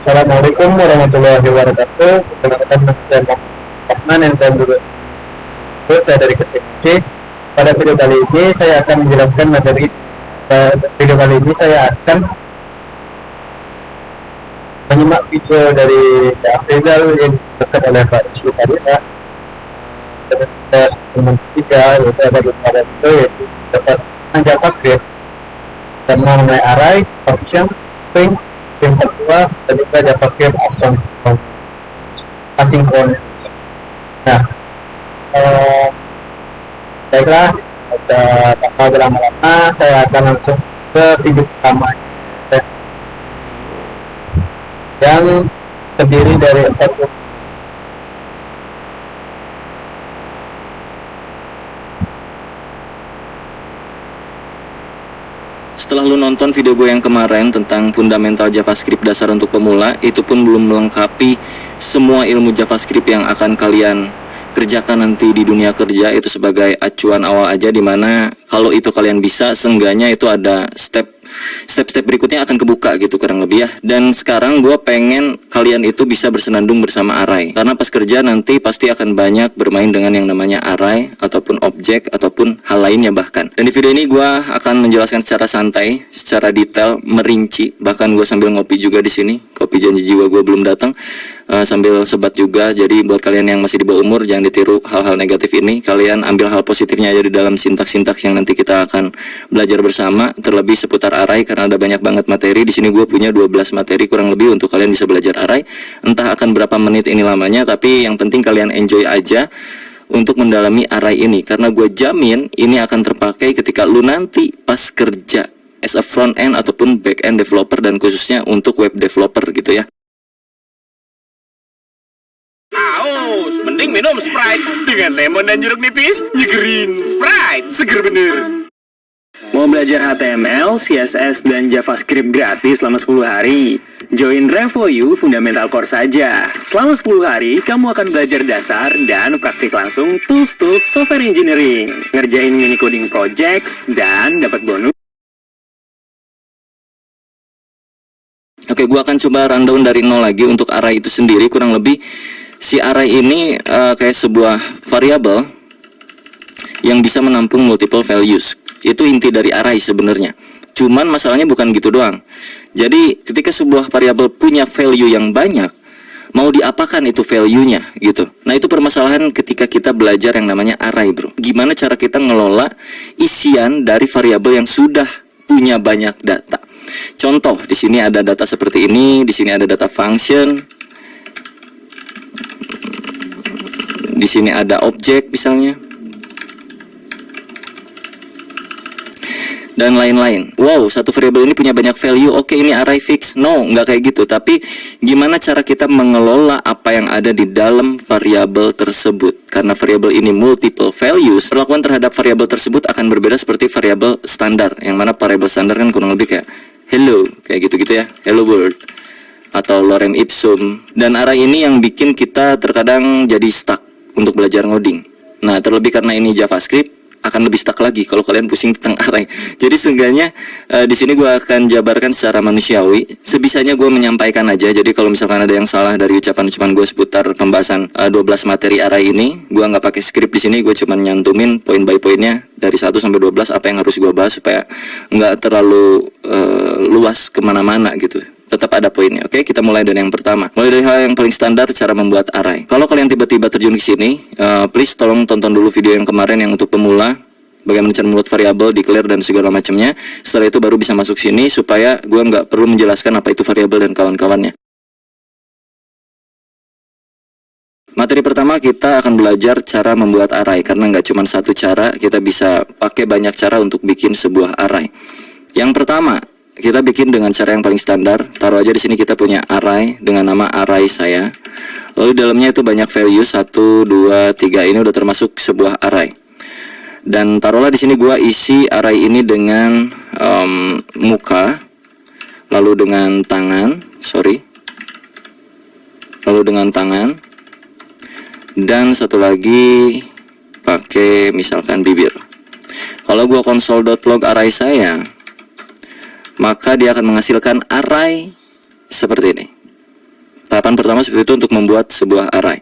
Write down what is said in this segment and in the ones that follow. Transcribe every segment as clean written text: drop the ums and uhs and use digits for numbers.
Assalamualaikum warahmatullahi wabarakatuh. Perkenalkan nama saya Muhammad Rahman yang dulu saya dari KSMC. Pada video kali ini saya akan menjelaskan materi. Video kali ini saya akan menyimak video dari Pak Rizal yang dijelaskan oleh Pak Islu tadi, Pak. Teman ketiga yaitu ada beberapa itu yaitu JavaScript dan mengenai array, function, string, yang kedua dan juga JavaScript asynchronous. Nah, baiklah, tanpa berlama-lama saya akan langsung ke video pertama yang terdiri dari 40. Setelah lu nonton video gue yang kemarin tentang fundamental JavaScript dasar untuk pemula, itu pun belum melengkapi semua ilmu JavaScript yang akan kalian kerjakan nanti di dunia kerja. Itu sebagai acuan awal aja, dimana kalau itu kalian bisa, seenggaknya itu ada step berikutnya akan kebuka gitu kurang lebih ya. Dan sekarang gue pengen kalian itu bisa bersenandung bersama array, karena pas kerja nanti pasti akan banyak bermain dengan yang namanya array ataupun objek ataupun hal lainnya bahkan. Dan di video ini gue akan menjelaskan secara santai, secara detail, merinci. Bahkan gue sambil ngopi juga di sini, kopi janji jiwa gue belum datang, sambil sebat juga. Jadi buat kalian yang masih di bawah umur, jangan ditiru hal-hal negatif ini. Kalian ambil hal positifnya aja di dalam sintaks-sintaks yang nanti kita akan belajar bersama, terlebih seputar array, karena ada banyak banget materi. Di sini gue punya 12 materi kurang lebih untuk kalian bisa belajar array. Entah akan berapa menit ini lamanya, tapi yang penting kalian enjoy aja untuk mendalami array ini, karena gue jamin ini akan terpakai ketika lu nanti pas kerja as a front end ataupun back end developer, dan khususnya untuk web developer gitu ya. Aus, mending minum Sprite dengan lemon dan jeruk nipis, nyegerin. Sprite, seger bener. Mau belajar HTML, CSS, dan JavaScript gratis selama 10 hari? Join Revo.u Fundamental Course saja. Selama 10 hari, kamu akan belajar dasar dan praktik langsung tools-tools software engineering, ngerjain mini coding projects, dan dapat bonus. Oke, gue akan coba rundown dari nol lagi untuk array itu sendiri. Kurang lebih si array ini kayak sebuah variabel yang bisa menampung multiple values. Itu inti dari array sebenarnya. Cuman masalahnya bukan gitu doang. Jadi ketika sebuah variabel punya value yang banyak, mau diapakan itu value-nya gitu. Nah, itu permasalahan ketika kita belajar yang namanya array, bro. Gimana cara kita ngelola isian dari variabel yang sudah punya banyak data. Contoh, di sini ada data seperti ini, di sini ada data function, di sini ada objek misalnya, dan lain-lain. Wow, satu variabel ini punya banyak value. Oke, ini array fix. No, nggak kayak gitu. Tapi gimana cara kita mengelola apa yang ada di dalam variabel tersebut? Karena variabel ini multiple values, perlakuan terhadap variabel tersebut akan berbeda seperti variabel standar. Yang mana variabel standar kan kurang lebih kayak hello, kayak gitu-gitu ya, hello world, atau lorem ipsum. Dan array ini yang bikin kita terkadang jadi stuck untuk belajar ngoding. Nah, terlebih karena ini JavaScript, akan lebih stuck lagi kalau kalian pusing tentang array. Jadi seenggaknya di sini gue akan jabarkan secara manusiawi, sebisanya gue menyampaikan aja. Jadi kalau misalkan ada yang salah dari ucapan-ucapan gue seputar pembahasan 12 materi array ini, gue nggak pakai skrip di sini. Gue cuma nyantumin poin by poinnya dari 1 sampai 12 apa yang harus gue bahas supaya nggak terlalu luas kemana-mana gitu. Tetap ada poinnya. Oke, kita mulai dari yang pertama. Mulai dari hal yang paling standar, cara membuat array. Kalau kalian tiba-tiba terjun ke sini, please tolong tonton dulu video yang kemarin yang untuk pemula, bagaimana cara membuat variabel, declare, dan segala macamnya. Setelah itu baru bisa masuk sini supaya gue nggak perlu menjelaskan apa itu variabel dan kawan-kawannya. Materi pertama kita akan belajar cara membuat array, karena nggak cuma satu cara, kita bisa pakai banyak cara untuk bikin sebuah array. Yang pertama, kita bikin dengan cara yang paling standar. Taruh aja di sini kita punya array dengan nama array saya. Lalu dalamnya itu banyak value 1, 2, 3. Ini udah termasuk sebuah array. Dan taruhlah di sini gua isi array ini dengan muka, lalu dengan tangan, lalu dengan tangan, dan satu lagi pakai misalkan bibir. Kalau gua console.log array saya, maka dia akan menghasilkan array seperti ini. Tahapan pertama seperti itu untuk membuat sebuah array.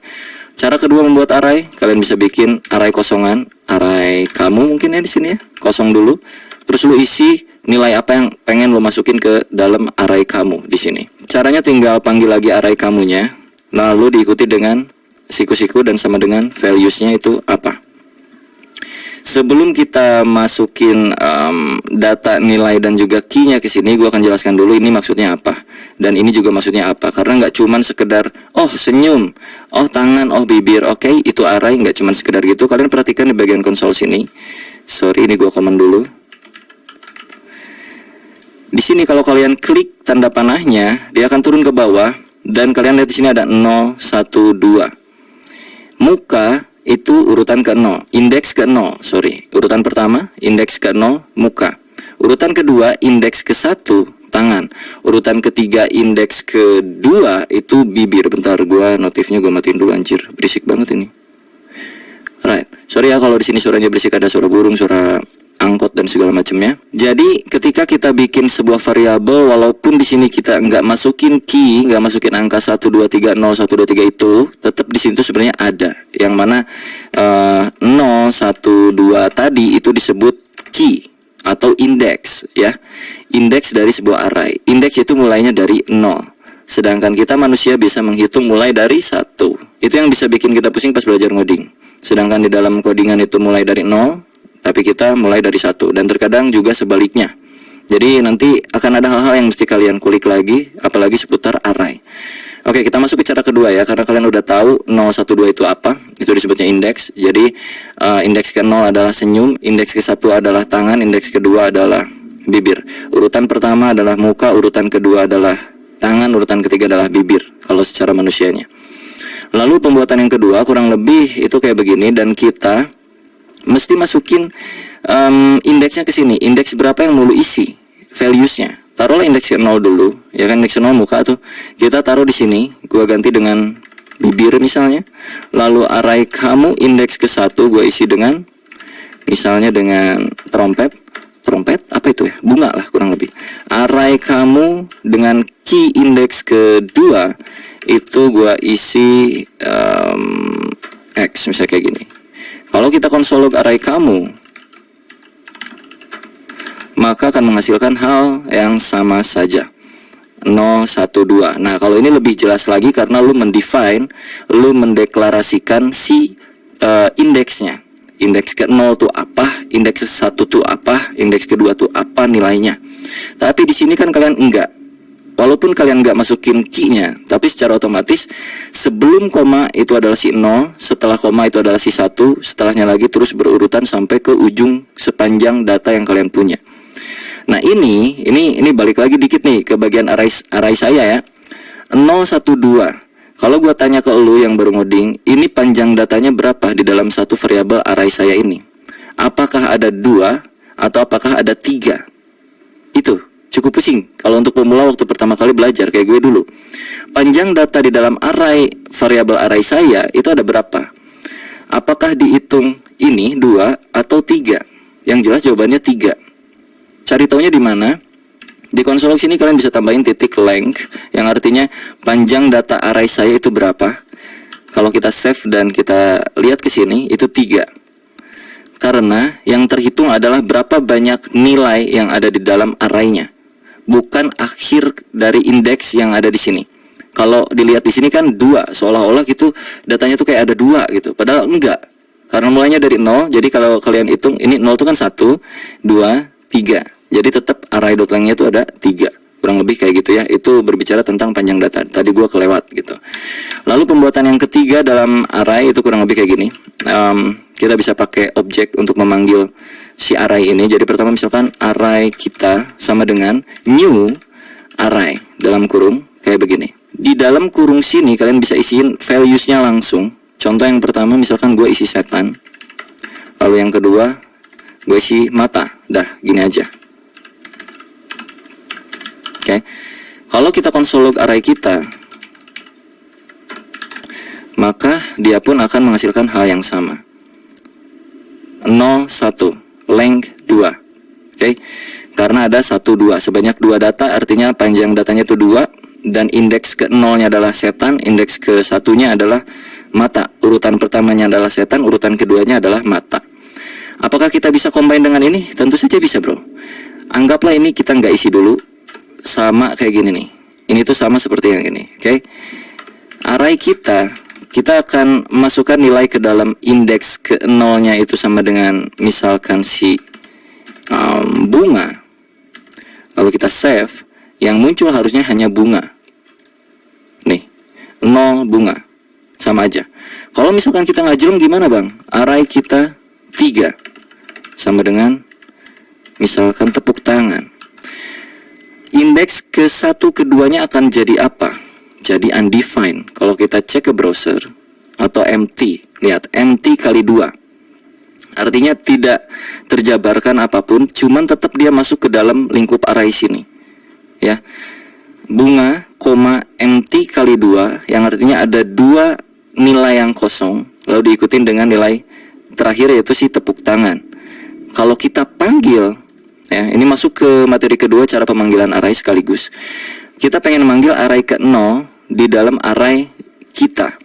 Cara kedua membuat array, kalian bisa bikin array kosongan, array kamu mungkin ya di sini ya, kosong dulu. Terus lu isi nilai apa yang pengen lu masukin ke dalam array kamu di sini. Caranya tinggal panggil lagi array kamunya, lalu diikuti dengan siku-siku dan sama dengan values-nya itu apa. Sebelum kita masukin data nilai dan juga key-nya ke sini, gua akan jelaskan dulu ini maksudnya apa dan ini juga maksudnya apa. Karena nggak cuman sekedar oh senyum, oh tangan, oh bibir, oke, itu array, nggak cuman sekedar gitu. Kalian perhatikan di bagian konsol sini. Sorry, ini gua komen dulu. Di sini kalau kalian klik tanda panahnya, dia akan turun ke bawah dan kalian lihat di sini ada 0, 1, 2. Muka itu urutan ke-0, indeks ke-0, urutan pertama, indeks ke-0, muka. Urutan kedua, indeks ke-1, tangan. Urutan ketiga, indeks ke-2, itu bibir. Bentar, notifnya gua matiin dulu, anjir, berisik banget ini. Right, sorry ya kalau di sini suaranya berisik, ada suara burung, suara angkot dan segala macamnya. Jadi ketika kita bikin sebuah variabel, walaupun di sini kita nggak masukin key, nggak masukin angka 1, 2, 3, 0, 1, 2, 3 itu, tetap di sini tuh sebenarnya ada. Yang mana 0, 1, 2 tadi itu disebut key atau indeks ya. Indeks dari sebuah array. Indeks itu mulainya dari 0. Sedangkan kita manusia bisa menghitung mulai dari 1. Itu yang bisa bikin kita pusing pas belajar ngoding. Sedangkan di dalam codingan itu mulai dari 0, tapi kita mulai dari 1, dan terkadang juga sebaliknya. Jadi nanti akan ada hal-hal yang mesti kalian kulik lagi, apalagi seputar array. Oke, kita masuk ke cara kedua ya, karena kalian udah tahu 0, 1, 2 itu apa. Itu disebutnya indeks. Jadi indeks ke-0 adalah senyum, indeks ke-1 adalah tangan, indeks kedua adalah bibir. Urutan pertama adalah muka, urutan kedua adalah tangan, urutan ketiga adalah bibir kalau secara manusianya. Lalu pembuatan yang kedua kurang lebih itu kayak begini, dan kita mesti masukin indeksnya ke sini. Indeks berapa yang mau lu isi, values-nya. Taruhlah indeks ke 0 dulu, ya kan, indeks 0 muka tuh. Kita taruh di sini, gua ganti dengan bibir misalnya. Lalu array kamu indeks ke 1 gua isi dengan misalnya dengan trompet apa itu ya? Bunga lah kurang lebih. Array kamu dengan key indeks kedua itu gua isi X misalnya kayak gini. Kalau kita konsol log array kamu, maka akan menghasilkan hal yang sama saja, 0, 1, 2. Nah, kalau ini lebih jelas lagi karena lu mendeklarasikan si indeksnya. Indeks ke-0 tuh apa, indeks ke-1 tuh apa, indeks kedua tuh apa nilainya. Tapi di sini kan kalian enggak. Walaupun kalian nggak masukin key-nya, tapi secara otomatis sebelum koma itu adalah si 0, setelah koma itu adalah si 1, setelahnya lagi terus berurutan sampai ke ujung sepanjang data yang kalian punya. Nah ini balik lagi dikit nih ke bagian array saya ya. 0, 1, 2. Kalau gua tanya ke lu yang baru ngoding, ini panjang datanya berapa di dalam satu variabel array saya ini? Apakah ada 2 atau apakah ada 3? Itu cukup pusing kalau untuk pemula waktu pertama kali belajar kayak gue dulu. Panjang data di dalam variabel array saya itu ada berapa? Apakah dihitung ini 2 atau 3? Yang jelas jawabannya 3. Cari taunya di mana? Di konsol sini kalian bisa tambahin titik length, yang artinya panjang data array saya itu berapa. Kalau kita save dan kita lihat ke sini itu 3. Karena yang terhitung adalah berapa banyak nilai yang ada di dalam arraynya, bukan akhir dari indeks yang ada di sini. Kalau dilihat di sini kan 2, seolah-olah gitu datanya tuh kayak ada 2 gitu, padahal enggak. Karena mulainya dari 0, jadi kalau kalian hitung ini 0 itu kan 1, 2, 3. Jadi tetap array.length-nya itu ada 3. Kurang lebih kayak gitu ya. Itu berbicara tentang panjang data. Tadi gua kelewat gitu. Lalu pembuatan yang ketiga dalam array itu kurang lebih kayak gini. Kita bisa pakai objek untuk memanggil si array ini. Jadi pertama misalkan array kita sama dengan new array dalam kurung kayak begini. Di dalam kurung sini kalian bisa isiin values-nya langsung. Contoh yang pertama misalkan gue isi setan. Lalu yang kedua gue isi mata. Dah gini aja. Oke. Kalau kita konsol log array kita, maka dia pun akan menghasilkan hal yang sama. 0, 1, length 2. Oke. Karena ada 1, 2, sebanyak 2 data, artinya panjang datanya itu 2, dan indeks ke-0-nya adalah setan, indeks ke-1-nya adalah mata. Urutan pertamanya adalah setan, urutan keduanya adalah mata. Apakah kita bisa combine dengan ini? Tentu saja bisa, bro. Anggaplah ini kita nggak isi dulu, sama kayak gini nih. Ini tuh sama seperti yang ini, oke? Array kita akan masukkan nilai ke dalam indeks ke-0-nya itu sama dengan misalkan si bunga. Lalu kita save, yang muncul harusnya hanya bunga. Nih, 0 bunga. Sama aja. Kalau misalkan kita ngajelem gimana, Bang? Array kita 3 sama dengan misalkan tepuk tangan. Indeks ke-1 keduanya akan jadi apa? Jadi undefined. Kalau kita cek ke browser atau empty, lihat empty kali 2. Artinya tidak terjabarkan apapun, cuman tetap dia masuk ke dalam lingkup array sini. Ya. Bunga, empty kali 2, yang artinya ada 2 nilai yang kosong, lalu diikutin dengan nilai terakhir yaitu si tepuk tangan. Kalau kita panggil, ya, ini masuk ke materi kedua, cara pemanggilan array sekaligus. Kita pengen manggil array ke-0 di dalam array kita.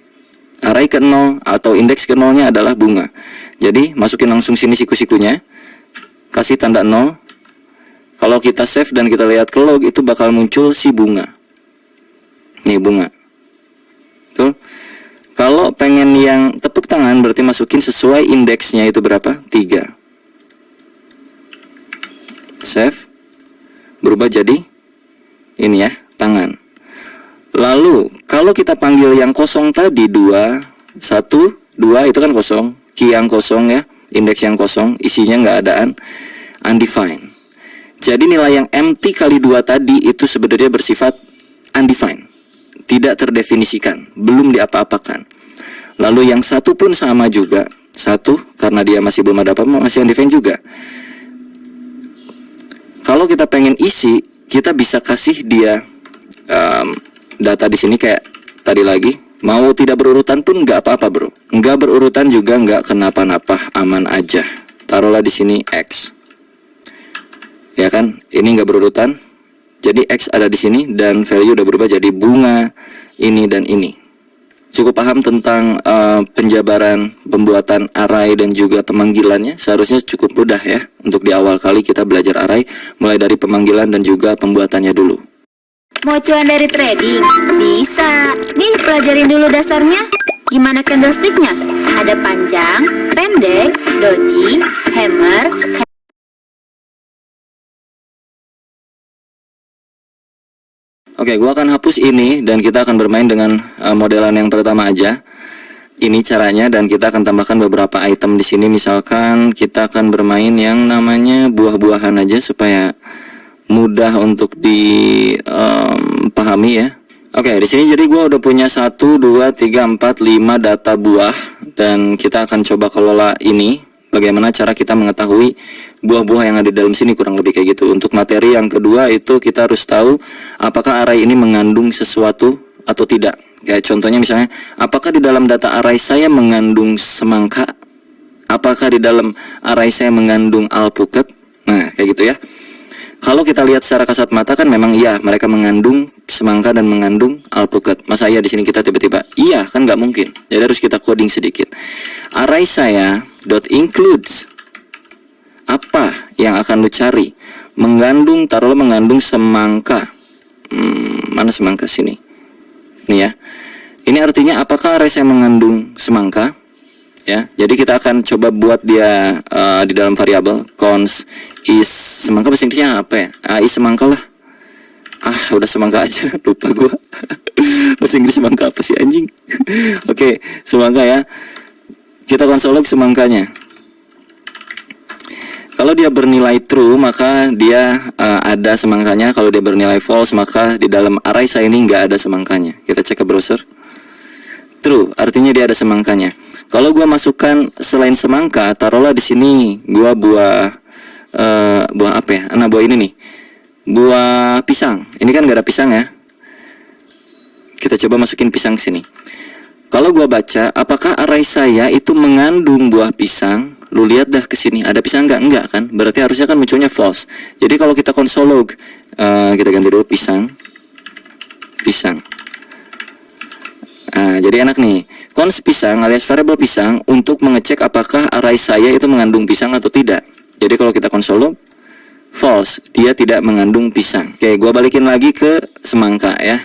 Array ke-0 atau indeks ke-0-nya adalah bunga. Jadi masukin langsung sini siku-sikunya, kasih tanda 0. Kalau kita save dan kita lihat ke log, itu bakal muncul si bunga. Nih bunga. Tuh. Kalau pengen yang tepuk tangan berarti masukin sesuai indeksnya itu berapa? 3. Save. Berubah jadi ini ya, tangan. Lalu kalau kita panggil yang kosong tadi 2, 1, 2 itu kan kosong. Key yang kosong ya, indeks yang kosong, isinya nggak adaan, undefined. Jadi nilai yang empty kali 2 tadi itu sebenarnya bersifat undefined, tidak terdefinisikan, belum diapa-apakan. Lalu yang 1 pun sama juga, 1 karena dia masih belum ada apa-apa, masih undefined juga. Kalau kita pengen isi, kita bisa kasih dia data di sini kayak tadi lagi. Mau tidak berurutan pun nggak apa-apa, bro. Nggak berurutan juga nggak kenapa-napa, aman aja. Taruhlah di sini X. Ya kan, ini nggak berurutan. Jadi X ada di sini dan value udah berubah jadi bunga ini dan ini. Cukup paham tentang penjabaran, pembuatan array dan juga pemanggilannya. Seharusnya cukup mudah ya untuk di awal kali kita belajar array, mulai dari pemanggilan dan juga pembuatannya dulu. Mau cuan dari trading? Bisa. Nih, pelajarin dulu dasarnya. Gimana candlesticknya? Ada panjang, pendek, doji, hammer. Oke, gua akan hapus ini dan kita akan bermain dengan modelan yang pertama aja. Ini caranya dan kita akan tambahkan beberapa item di sini. Misalkan kita akan bermain yang namanya buah-buahan aja supaya mudah untuk dipahami ya. Oke, di sini jadi gua udah punya 1, 2, 3, 4, 5 data buah dan kita akan coba kelola ini. Bagaimana cara kita mengetahui buah-buah yang ada di dalam sini, kurang lebih kayak gitu. Untuk materi yang kedua itu kita harus tahu apakah array ini mengandung sesuatu atau tidak. Kayak contohnya misalnya, apakah di dalam data array saya mengandung semangka? Apakah di dalam array saya mengandung alpukat? Nah, kayak gitu ya. Kalau kita lihat secara kasat mata kan memang iya, mereka mengandung semangka dan mengandung alpukat. Masa iya di sini kita tiba-tiba iya, kan nggak mungkin. Jadi harus kita coding sedikit. Array saya .includes, apa yang akan lu cari? Mengandung, taruhlah mengandung semangka. Mana semangka sini? Nih ya. Ini artinya apakah array saya mengandung semangka? Ya, jadi kita akan coba buat dia di dalam variabel const is semangka, bahasa Inggrisnya apa ya? Is semangka lah. Udah semangka aja, lupa gua. Bahasa Inggris semangka apa sih anjing? Oke, semangka ya. Kita konsol log semangkanya. Kalau dia bernilai true maka dia ada semangkanya. Kalau dia bernilai false maka di dalam array saya ini nggak ada semangkanya. Kita cek ke browser. True, artinya dia ada semangkanya. Kalau gua masukkan selain semangka, taruhlah di sini gua buah apa ya? Nah, buah ini nih. Buah pisang. Ini kan gak ada pisang ya. Kita coba masukin pisang sini. Kalau gua baca, apakah array saya itu mengandung buah pisang? Lu lihat dah ke sini, ada pisang nggak? Enggak kan? Berarti harusnya kan munculnya false. Jadi kalau kita console log, kita ganti dulu pisang. pisang. Nah, jadi enak nih. Cons pisang alias variabel pisang untuk mengecek apakah array saya itu mengandung pisang atau tidak. Jadi kalau kita konsol log, false, dia tidak mengandung pisang. Oke, gua balikin lagi ke semangka ya.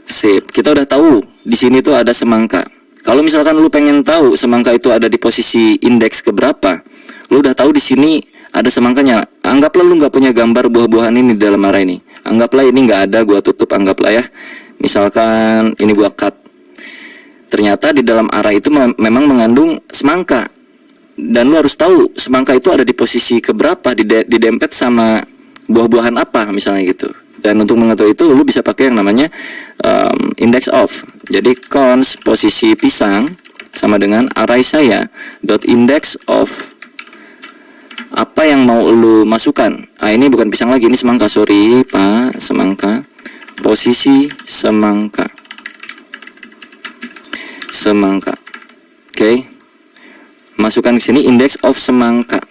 Sip, kita udah tahu di sini tuh ada semangka. Kalau misalkan lu pengen tahu semangka itu ada di posisi indeks keberapa, lu udah tahu di sini ada semangkanya. Anggaplah lu nggak punya gambar buah-buahan ini di dalam array ini. Anggaplah ini nggak ada, gua tutup, anggaplah ya. Misalkan ini gua cut. Ternyata di dalam array itu memang mengandung semangka. Dan lu harus tahu semangka itu ada di posisi keberapa, didempet sama buah-buahan apa misalnya gitu. Dan untuk mengetahui itu lu bisa pakai yang namanya index of. Jadi cons posisi pisang sama dengan array saya dot index of apa yang mau lu masukkan. Ini bukan pisang lagi, ini semangka, sorry Pak, semangka. Posisi semangka. Oke. Masukkan ke sini index of semangka.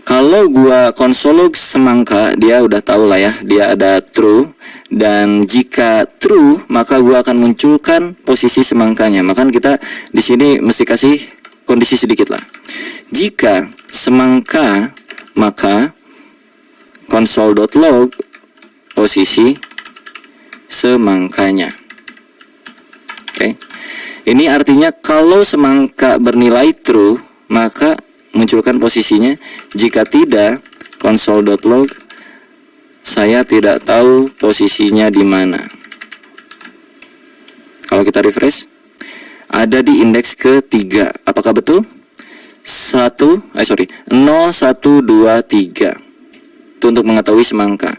Kalau gua konsolog semangka, dia udah tahu lah ya, dia ada true, dan jika true maka gua akan munculkan posisi semangkanya. Maka kita di sini mesti kasih kondisi sedikit lah. Jika semangka maka console.log posisi semangkanya. Oke. Ini artinya kalau semangka bernilai true, maka munculkan posisinya. Jika tidak, console.log saya tidak tahu posisinya di mana. Kalau kita refresh, ada di indeks ketiga. Apakah betul? 0, 1, 2, 3. Itu untuk mengetahui semangka.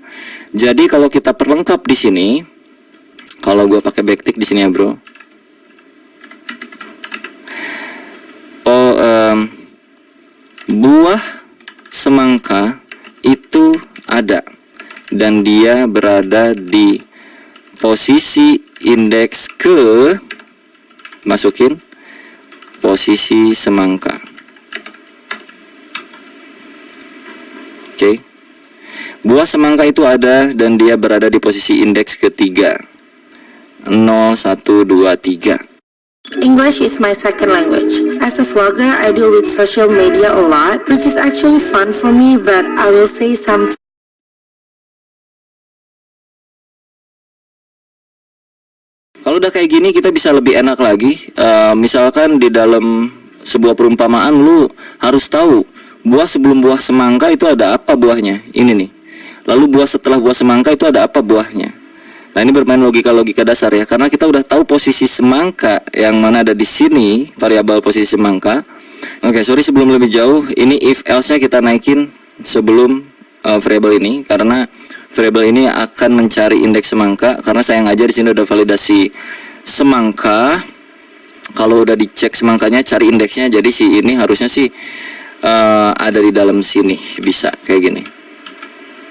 Jadi kalau kita perlengkap di sini, kalau gue pakai backtick di sini ya bro. Buah semangka itu ada dan dia berada di posisi indeks ke, masukin posisi semangka. Oke. Buah semangka itu ada dan dia berada di posisi indeks ketiga. 0, 1, 2, 3. English is my second language. As a vlogger, I deal with social media a lot, which is actually fun for me, but I will say some. Kalau udah kayak gini kita bisa lebih enak lagi. Misalkan di dalam sebuah perumpamaan lu harus tahu buah sebelum buah semangka itu ada apa buahnya. Ini nih. Lalu buah setelah buah semangka itu ada apa buahnya. Nah ini bermain logika-logika dasar ya, karena kita udah tahu posisi semangka yang mana ada di sini, variabel posisi semangka. Oke, sorry sebelum lebih jauh, ini if else-nya kita naikin sebelum variabel ini, karena variabel ini akan mencari indeks semangka. Karena saya ngajar di sini udah validasi semangka. Kalau udah dicek semangkanya, cari indeksnya. Jadi si ini harusnya sih ada di dalam sini, bisa kayak gini.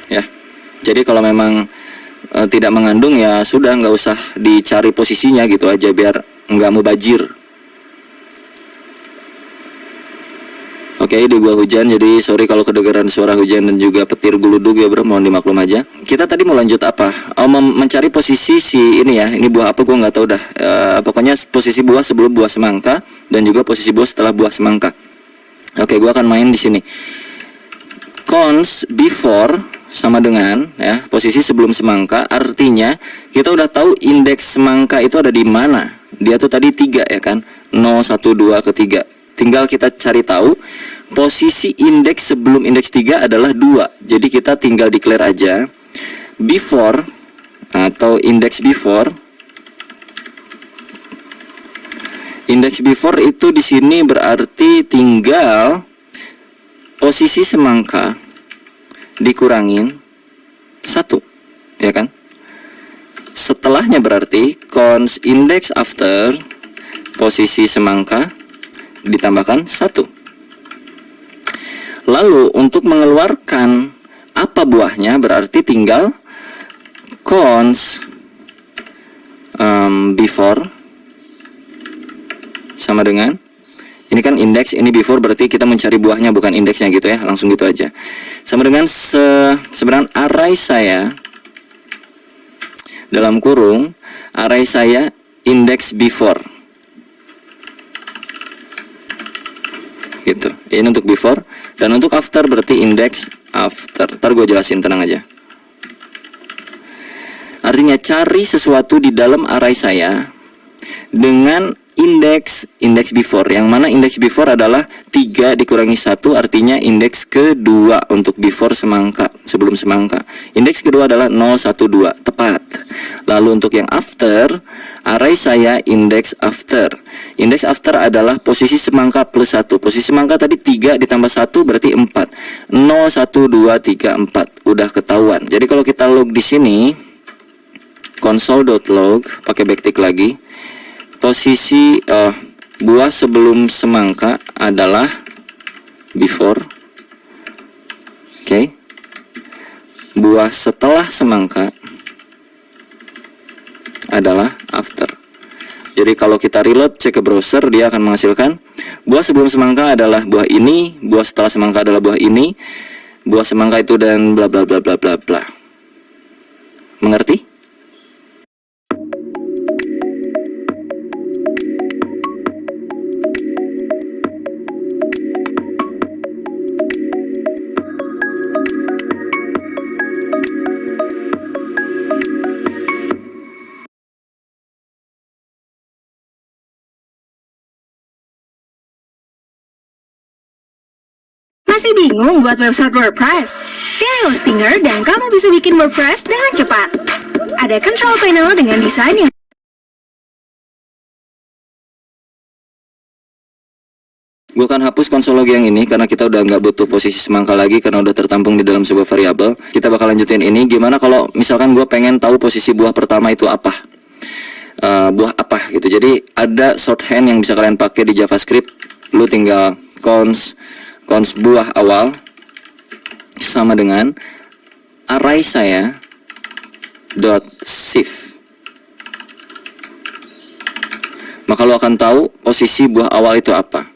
Ya, jadi kalau memang tidak mengandung ya sudah, nggak usah dicari posisinya gitu aja biar nggak mubajir. Oke, di gua hujan, jadi sorry kalau kedengaran suara hujan dan juga petir geludug ya bro, mohon dimaklum aja. Kita tadi mau lanjut apa? Mencari posisi si ini ya, ini buah apa gua nggak tahu dah. Pokoknya posisi buah sebelum buah semangka dan juga posisi buah setelah buah semangka. Oke, gua akan main di sini. Cons before sama dengan ya posisi sebelum semangka, artinya kita udah tahu indeks semangka itu ada di mana. Dia tuh tadi 3 ya kan, 0, 1, 2 ke 3. Tinggal kita cari tahu posisi indeks sebelum indeks 3 adalah 2. Jadi kita tinggal declare aja before atau index before. Index before itu di sini berarti tinggal posisi semangka dikurangin 1, ya kan? Setelahnya berarti cons index after posisi semangka ditambahkan 1. Lalu untuk mengeluarkan apa buahnya berarti tinggal cons before sama dengan ini kan indeks, ini before berarti kita mencari buahnya bukan indeksnya gitu ya, langsung gitu aja. Sama dengan sebenarnya array saya dalam kurung array saya index before. Gitu. Ini untuk before, dan untuk after berarti index after. Ntar gue jelasin, tenang aja. Artinya cari sesuatu di dalam array saya dengan index before, yang mana index before adalah 3 dikurangi 1, artinya indeks kedua untuk before semangka, sebelum semangka. Indeks kedua adalah 012, tepat. Lalu untuk yang after, array saya indeks after. Indeks after adalah posisi semangka plus 1. Posisi semangka tadi 3 ditambah 1 berarti 4. 0, 1, 2, 3, 4. Udah ketahuan. Jadi kalau kita log di sini, console.log, pakai backtick lagi. Posisi buah sebelum semangka adalah before. Oke. Buah setelah semangka adalah after. Jadi kalau kita reload, cek ke browser, dia akan menghasilkan buah sebelum semangka adalah buah ini, buah setelah semangka adalah buah ini, buah semangka itu dan bla bla bla bla bla bla. Mengerti? Masih bingung buat website WordPress? Pilih Hostinger dan kamu bisa bikin WordPress dengan cepat. Ada control panel dengan desain yang Gue akan hapus konsol log yang ini karena kita udah nggak butuh posisi semangka lagi karena udah tertampung di dalam sebuah variabel. Kita bakal lanjutin ini. Gimana kalau misalkan gue pengen tahu posisi buah pertama itu apa? Buah apa gitu. Jadi ada shorthand yang bisa kalian pakai di JavaScript. Lu tinggal cons buah awal sama dengan array saya dot shift. Maka lo akan tahu posisi buah awal itu apa.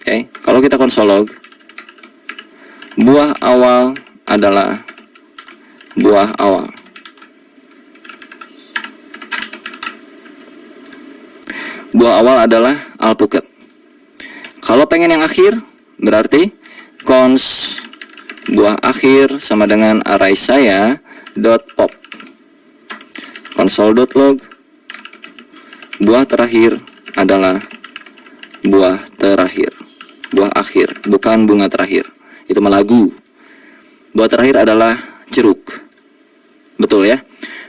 Oke, kalau kita console log, buah awal adalah buah awal. Buah awal adalah alpukat. Kalau pengen yang akhir, berarti cons buah akhir sama dengan array saya dot pop. Console.log, buah terakhir adalah buah terakhir. Buah akhir, bukan bunga terakhir. Itu mah lagu. Buah terakhir adalah jeruk. Betul ya?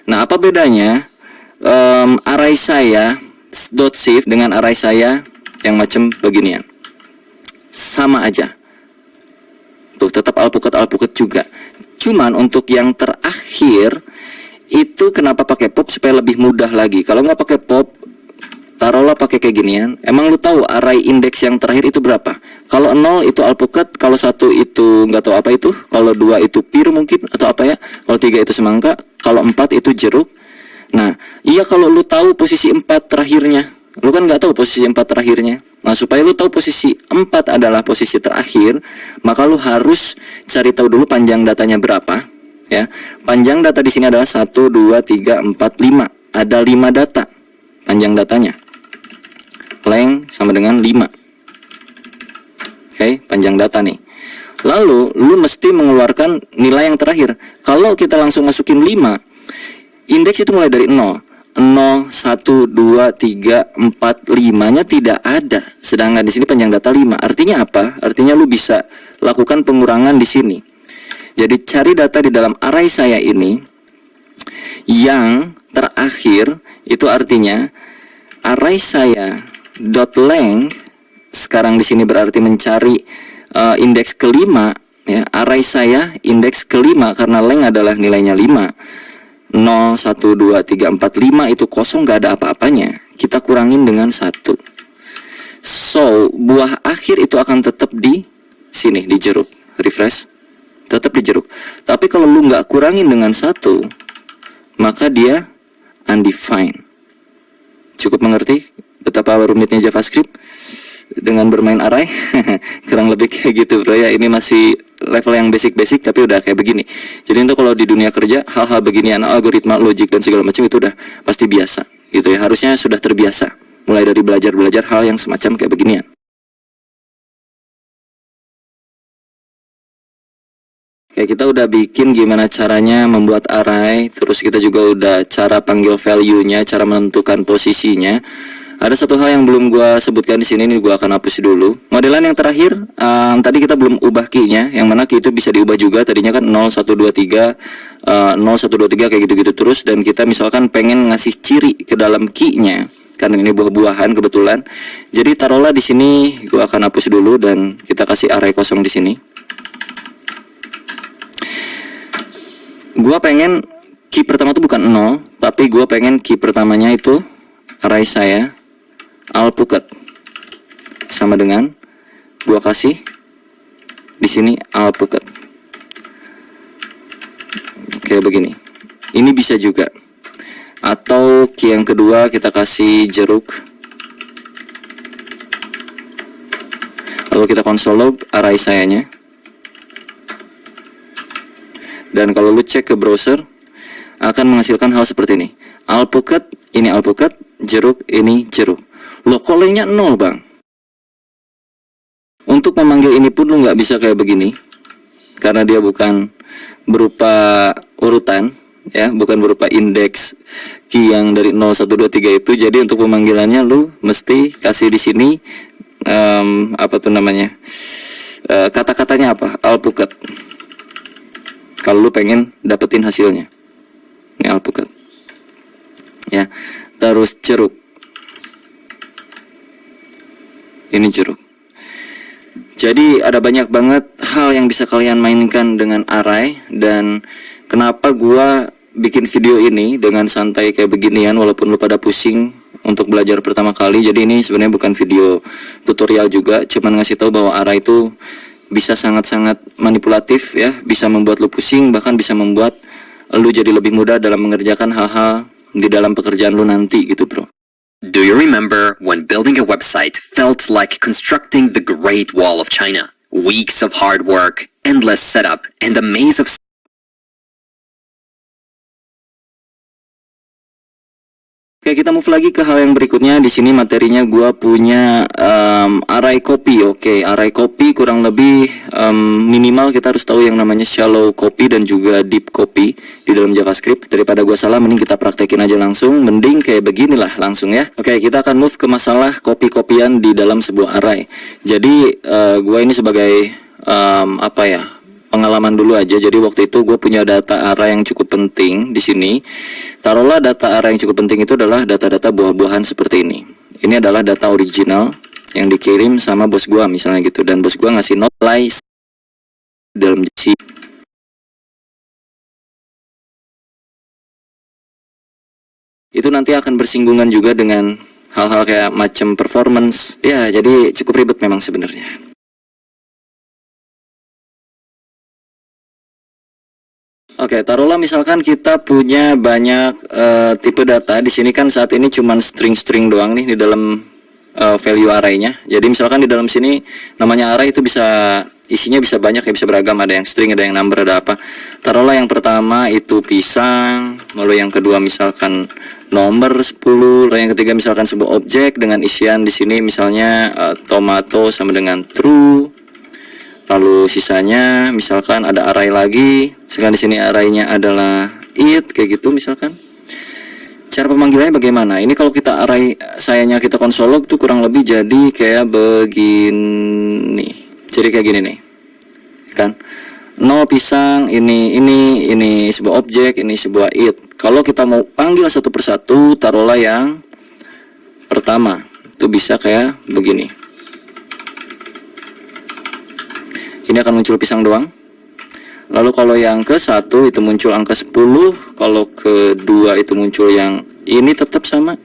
Nah, apa bedanya array saya dot shift dengan array saya yang macam beginian? Sama aja. Tuh, tetap alpukat juga. Cuman untuk yang terakhir itu kenapa pakai pop supaya lebih mudah lagi. Kalau nggak pakai pop, taruhlah pakai kayak ginian. Emang lu tahu array indeks yang terakhir itu berapa? Kalau 0 itu alpukat, kalau 1 itu nggak tahu apa itu, kalau 2 itu pir mungkin atau apa ya, kalau 3 itu semangka, kalau 4 itu jeruk. Nah, iya kalau lu tahu posisi 4 terakhirnya, lu kan nggak tahu posisi 4 terakhirnya. Nah, supaya lu tahu posisi 4 adalah posisi terakhir, maka lu harus cari tahu dulu panjang datanya berapa, ya. Panjang data di sini adalah 1 2 3 4 5. Ada 5 data panjang datanya. Length sama dengan 5. Oke, panjang data nih. Lalu lu mesti mengeluarkan nilai yang terakhir. Kalau kita langsung masukin 5, indeks itu mulai dari 0. 0, 1, 2, 3, 4, 5-nya tidak ada. Sedangkan di sini panjang data 5. Artinya apa? Artinya lu bisa lakukan pengurangan di sini. Jadi cari data di dalam array saya ini yang terakhir, itu artinya array saya dot length sekarang di sini berarti mencari indeks kelima, ya. Array saya indeks kelima karena length adalah nilainya 5. 0, 1, 2, 3, 4, 5 itu kosong, gak ada apa-apanya. Kita kurangin dengan 1. So, buah akhir itu akan tetap di sini, di jeruk. Refresh, tetap di jeruk. Tapi kalau lu nggak kurangin dengan 1, maka dia undefined. Cukup mengerti betapa rumitnya JavaScript dengan bermain array? Kurang lebih kayak gitu bro ya. Ini masih level yang basic tapi udah kayak begini. Jadi itu kalau di dunia kerja hal-hal beginian, algoritma, logik dan segala macam itu udah pasti biasa gitu ya. Harusnya sudah terbiasa mulai dari belajar hal yang semacam kayak beginian. Kayak kita udah bikin gimana caranya membuat array, terus kita juga udah cara panggil value-nya, cara menentukan posisinya. Ada satu hal yang belum gua sebutkan di sini, ini gua akan hapus dulu. Modelan yang terakhir, tadi kita belum ubah key-nya, yang mana key itu bisa diubah juga. Tadinya kan 0123 0123 kayak gitu-gitu terus, dan kita misalkan pengen ngasih ciri ke dalam key-nya. Karena ini buah-buahan kebetulan. Jadi taruhlah di sini gua akan hapus dulu dan kita kasih array kosong di sini. Gua pengen key pertama itu bukan 0, tapi gua pengen key pertamanya itu array saya alpukat sama dengan gua kasih di sini alpukat kayak begini. Ini bisa juga, atau key yang kedua kita kasih jeruk, lalu kita konsol log array sayanya. Dan kalau lu cek ke browser akan menghasilkan hal seperti ini. Alpukat, ini alpukat, jeruk, ini jeruk. Loh kok lainnya 0 bang? Untuk memanggil ini pun lu nggak bisa kayak begini, karena dia bukan berupa urutan, ya, bukan berupa indeks key yang dari 0, 1, 2, 3 itu. Jadi untuk pemanggilannya lu mesti kasih di sini kata-katanya apa? Alpukat. Kalau lu pengen dapetin hasilnya, ini alpukat, ya. Terus jeruk, ini jeruk. Jadi ada banyak banget hal yang bisa kalian mainkan dengan array. Dan kenapa gua bikin video ini dengan santai kayak beginian, walaupun lu pada pusing untuk belajar pertama kali. Jadi ini sebenarnya bukan video tutorial juga, cuman ngasih tahu bahwa array itu bisa sangat-sangat manipulatif, ya, bisa membuat lu pusing, bahkan bisa membuat lu jadi lebih mudah dalam mengerjakan hal-hal di dalam pekerjaan lu nanti gitu bro. Do you remember when building a website felt like constructing the Great Wall of China? Weeks of hard work, endless setup, and a maze of Oke, kita move lagi ke hal yang berikutnya. Di sini materinya gua punya array copy. Oke, array copy kurang lebih minimal kita harus tahu yang namanya shallow copy dan juga deep copy di dalam JavaScript. Daripada gua salah, mending kita praktekin aja langsung. Mending kayak beginilah langsung ya. Oke, kita akan move ke masalah copy-copyan di dalam sebuah array. Jadi gua ini sebagai pengalaman dulu aja. Jadi waktu itu gue punya data array yang cukup penting di sini. Taruhlah data array yang cukup penting itu adalah data-data buah-buahan seperti ini. Ini adalah data original yang dikirim sama bos gue misalnya gitu. Dan bos gue ngasih not apply dalam JC. Itu nanti akan bersinggungan juga dengan hal-hal kayak macam performance. Ya, jadi cukup ribet memang sebenarnya. Oke, taruhlah misalkan kita punya banyak tipe data. Di sini kan saat ini cuma string-string doang nih di dalam value array-nya. Jadi misalkan di dalam sini namanya array itu bisa isinya bisa banyak ya, bisa beragam, ada yang string, ada yang number, ada apa. Taruhlah yang pertama itu pisang, lalu yang kedua misalkan nomor 10, lalu yang ketiga misalkan sebuah objek dengan isian di sini misalnya tomato sama dengan true. Lalu sisanya misalkan ada array lagi, sekarang di sini array-nya adalah it kayak gitu misalkan. Cara pemanggilannya bagaimana? Ini kalau kita array sayanya kita konsol log tuh kurang lebih jadi kayak begini. Jadi kayak gini nih. Kan? 0 pisang, ini sebuah objek, ini sebuah it. Kalau kita mau panggil satu persatu, taruhlah yang pertama. Itu bisa kayak begini. Ini akan muncul pisang doang. Lalu kalau yang ke 1 itu muncul angka 10. Kalau kedua itu muncul yang ini tetap sama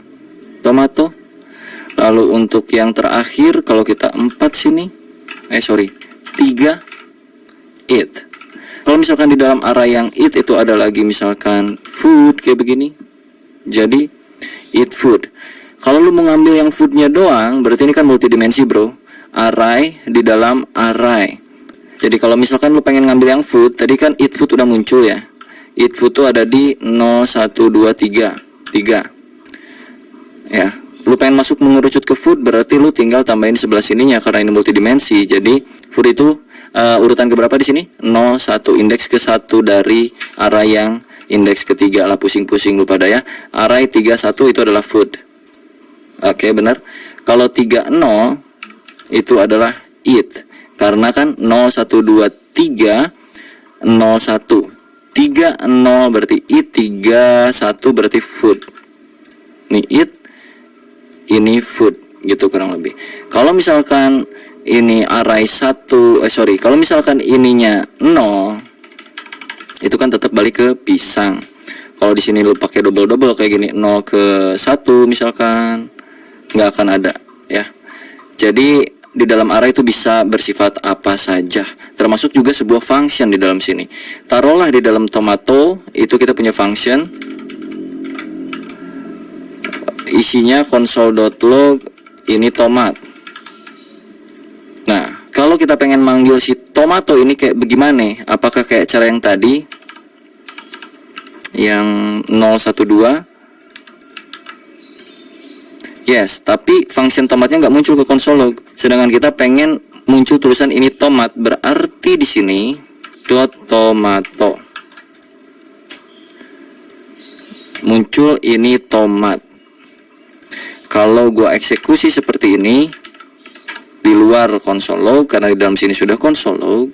tomato. Lalu untuk yang terakhir kalau kita 4 sini 3 it. Kalau misalkan di dalam array yang it itu ada lagi misalkan food kayak begini. Jadi eat food. Kalau lu mau ngambil yang foodnya doang, berarti ini kan multidimensi bro. Array di dalam array. Jadi kalau misalkan lu pengen ngambil yang food, tadi kan eat food udah muncul ya. Eat food tuh ada di 0, 1, 2, 3 ya. Lu pengen masuk mengerucut ke food, berarti lu tinggal tambahin sebelah sininya karena ini multidimensi. Jadi food itu urutan keberapa di sini? 0, 1, indeks ke-1 dari array yang indeks ke-3 lah, pusing-pusing lu pada ya. Array 3, 1 itu adalah food. Oke, benar. Kalau 3, 0 itu adalah eat. Karena kan 0, 1, 2, 3 0, 1 3, 0 berarti eat, 3, 1 berarti food. Ini eat, ini food, gitu kurang lebih. Kalau misalkan ini array 1, kalau misalkan ininya 0, itu kan tetap balik ke pisang. Kalau di sini lu pakai double kayak gini, 0 ke 1 misalkan, nggak akan ada ya. Jadi di dalam array itu bisa bersifat apa saja, termasuk juga sebuah function di dalam sini. Taruhlah di dalam tomato itu kita punya function, isinya console.log ini tomat. Nah, kalau kita pengen manggil si tomato ini kayak bagaimana? Apakah kayak cara yang tadi yang 012? Yes, tapi function tomatnya nggak muncul ke console log. Sedangkan kita pengen muncul tulisan ini tomat, berarti di sini dot tomato muncul ini tomat. Kalau gua eksekusi seperti ini di luar console log, karena di dalam sini sudah console log,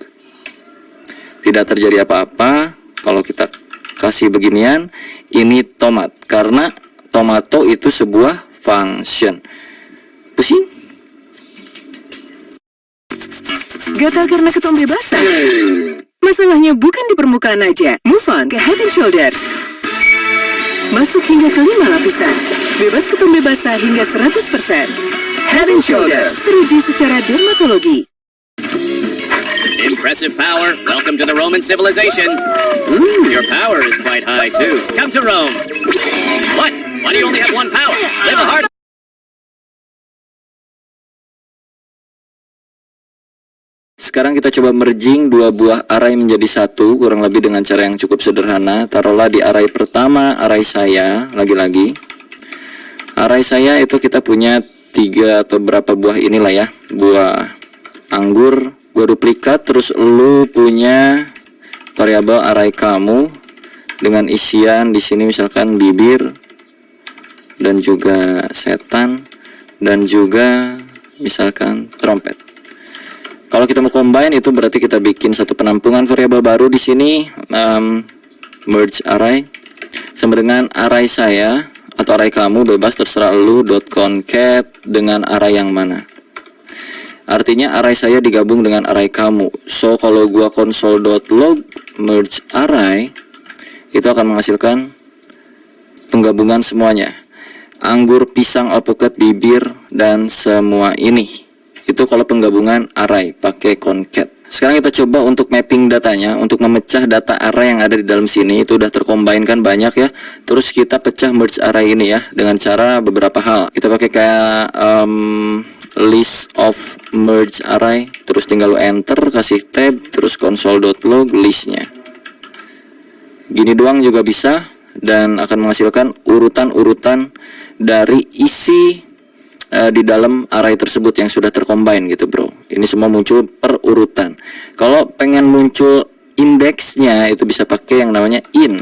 tidak terjadi apa-apa. Kalau kita kasih beginian, ini tomat, karena tomato itu sebuah function. Pusing? Gatal karena ketombe basah? Masalahnya bukan di permukaan aja. Move on ke Head and Shoulders. Masuk hingga ke 5 lapisan. Bebas ketombe basah hingga 100%. Head and Shoulders. Teruji secara dermatologi. Impressive power. Welcome to the Roman civilization. Your power is quite high too. Come to Rome. What? Why do you only have one power? Live a hard. Sekarang kita coba merging dua buah array menjadi satu, kurang lebih dengan cara yang cukup sederhana. Taruhlah di array pertama, array saya, lagi-lagi. Array saya itu kita punya 3 atau berapa buah inilah ya, buah anggur. Gua duplikat, terus lu punya variabel array kamu dengan isian di sini misalkan bibir dan juga setan dan juga misalkan trompet. Kalau kita mau combine itu berarti kita bikin satu penampungan variabel baru di sini, merge array sama dengan array saya atau array kamu, bebas terserah lu, .concat dengan array yang mana. Artinya array saya digabung dengan array kamu. So kalau gua console.log merge array itu akan menghasilkan penggabungan semuanya. Anggur, pisang, alpukat, bibir dan semua ini. Itu kalau penggabungan array pakai concat. Sekarang kita coba untuk mapping datanya, untuk memecah data array yang ada di dalam sini. Itu udah tercombine kan banyak ya. Terus kita pecah merge array ini ya dengan cara beberapa hal. Kita pakai kayak list of merge array, terus tinggal lu enter, kasih tab, terus console.log listnya. Gini doang juga bisa, dan akan menghasilkan urutan-urutan dari isi di dalam array tersebut yang sudah tercombine gitu bro. Ini semua muncul per urutan. Kalau pengen muncul indeksnya itu bisa pakai yang namanya in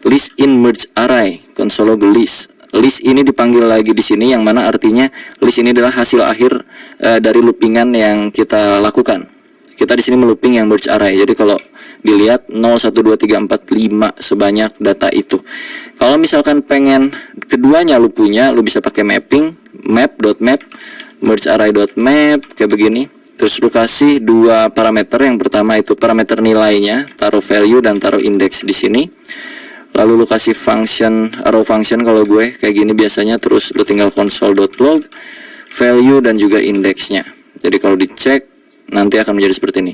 list in merge array console.log list. List ini dipanggil lagi di sini, yang mana artinya list ini adalah hasil akhir dari loopingan yang kita lakukan. Kita di sini melooping yang merge array. Jadi kalau dilihat 0, 1, 2, 3, 4, 5 sebanyak data itu. Kalau misalkan pengen keduanya lu punya, lu bisa pakai mapping map.map merge array.map kayak begini. Terus lu kasih dua parameter. Yang pertama itu parameter nilainya, taruh value dan taruh index di sini. Lalu lu kasih function, arrow function kalau gue kayak gini biasanya. Terus lu tinggal console.log value dan juga indeksnya. Jadi kalau dicek nanti akan menjadi seperti ini.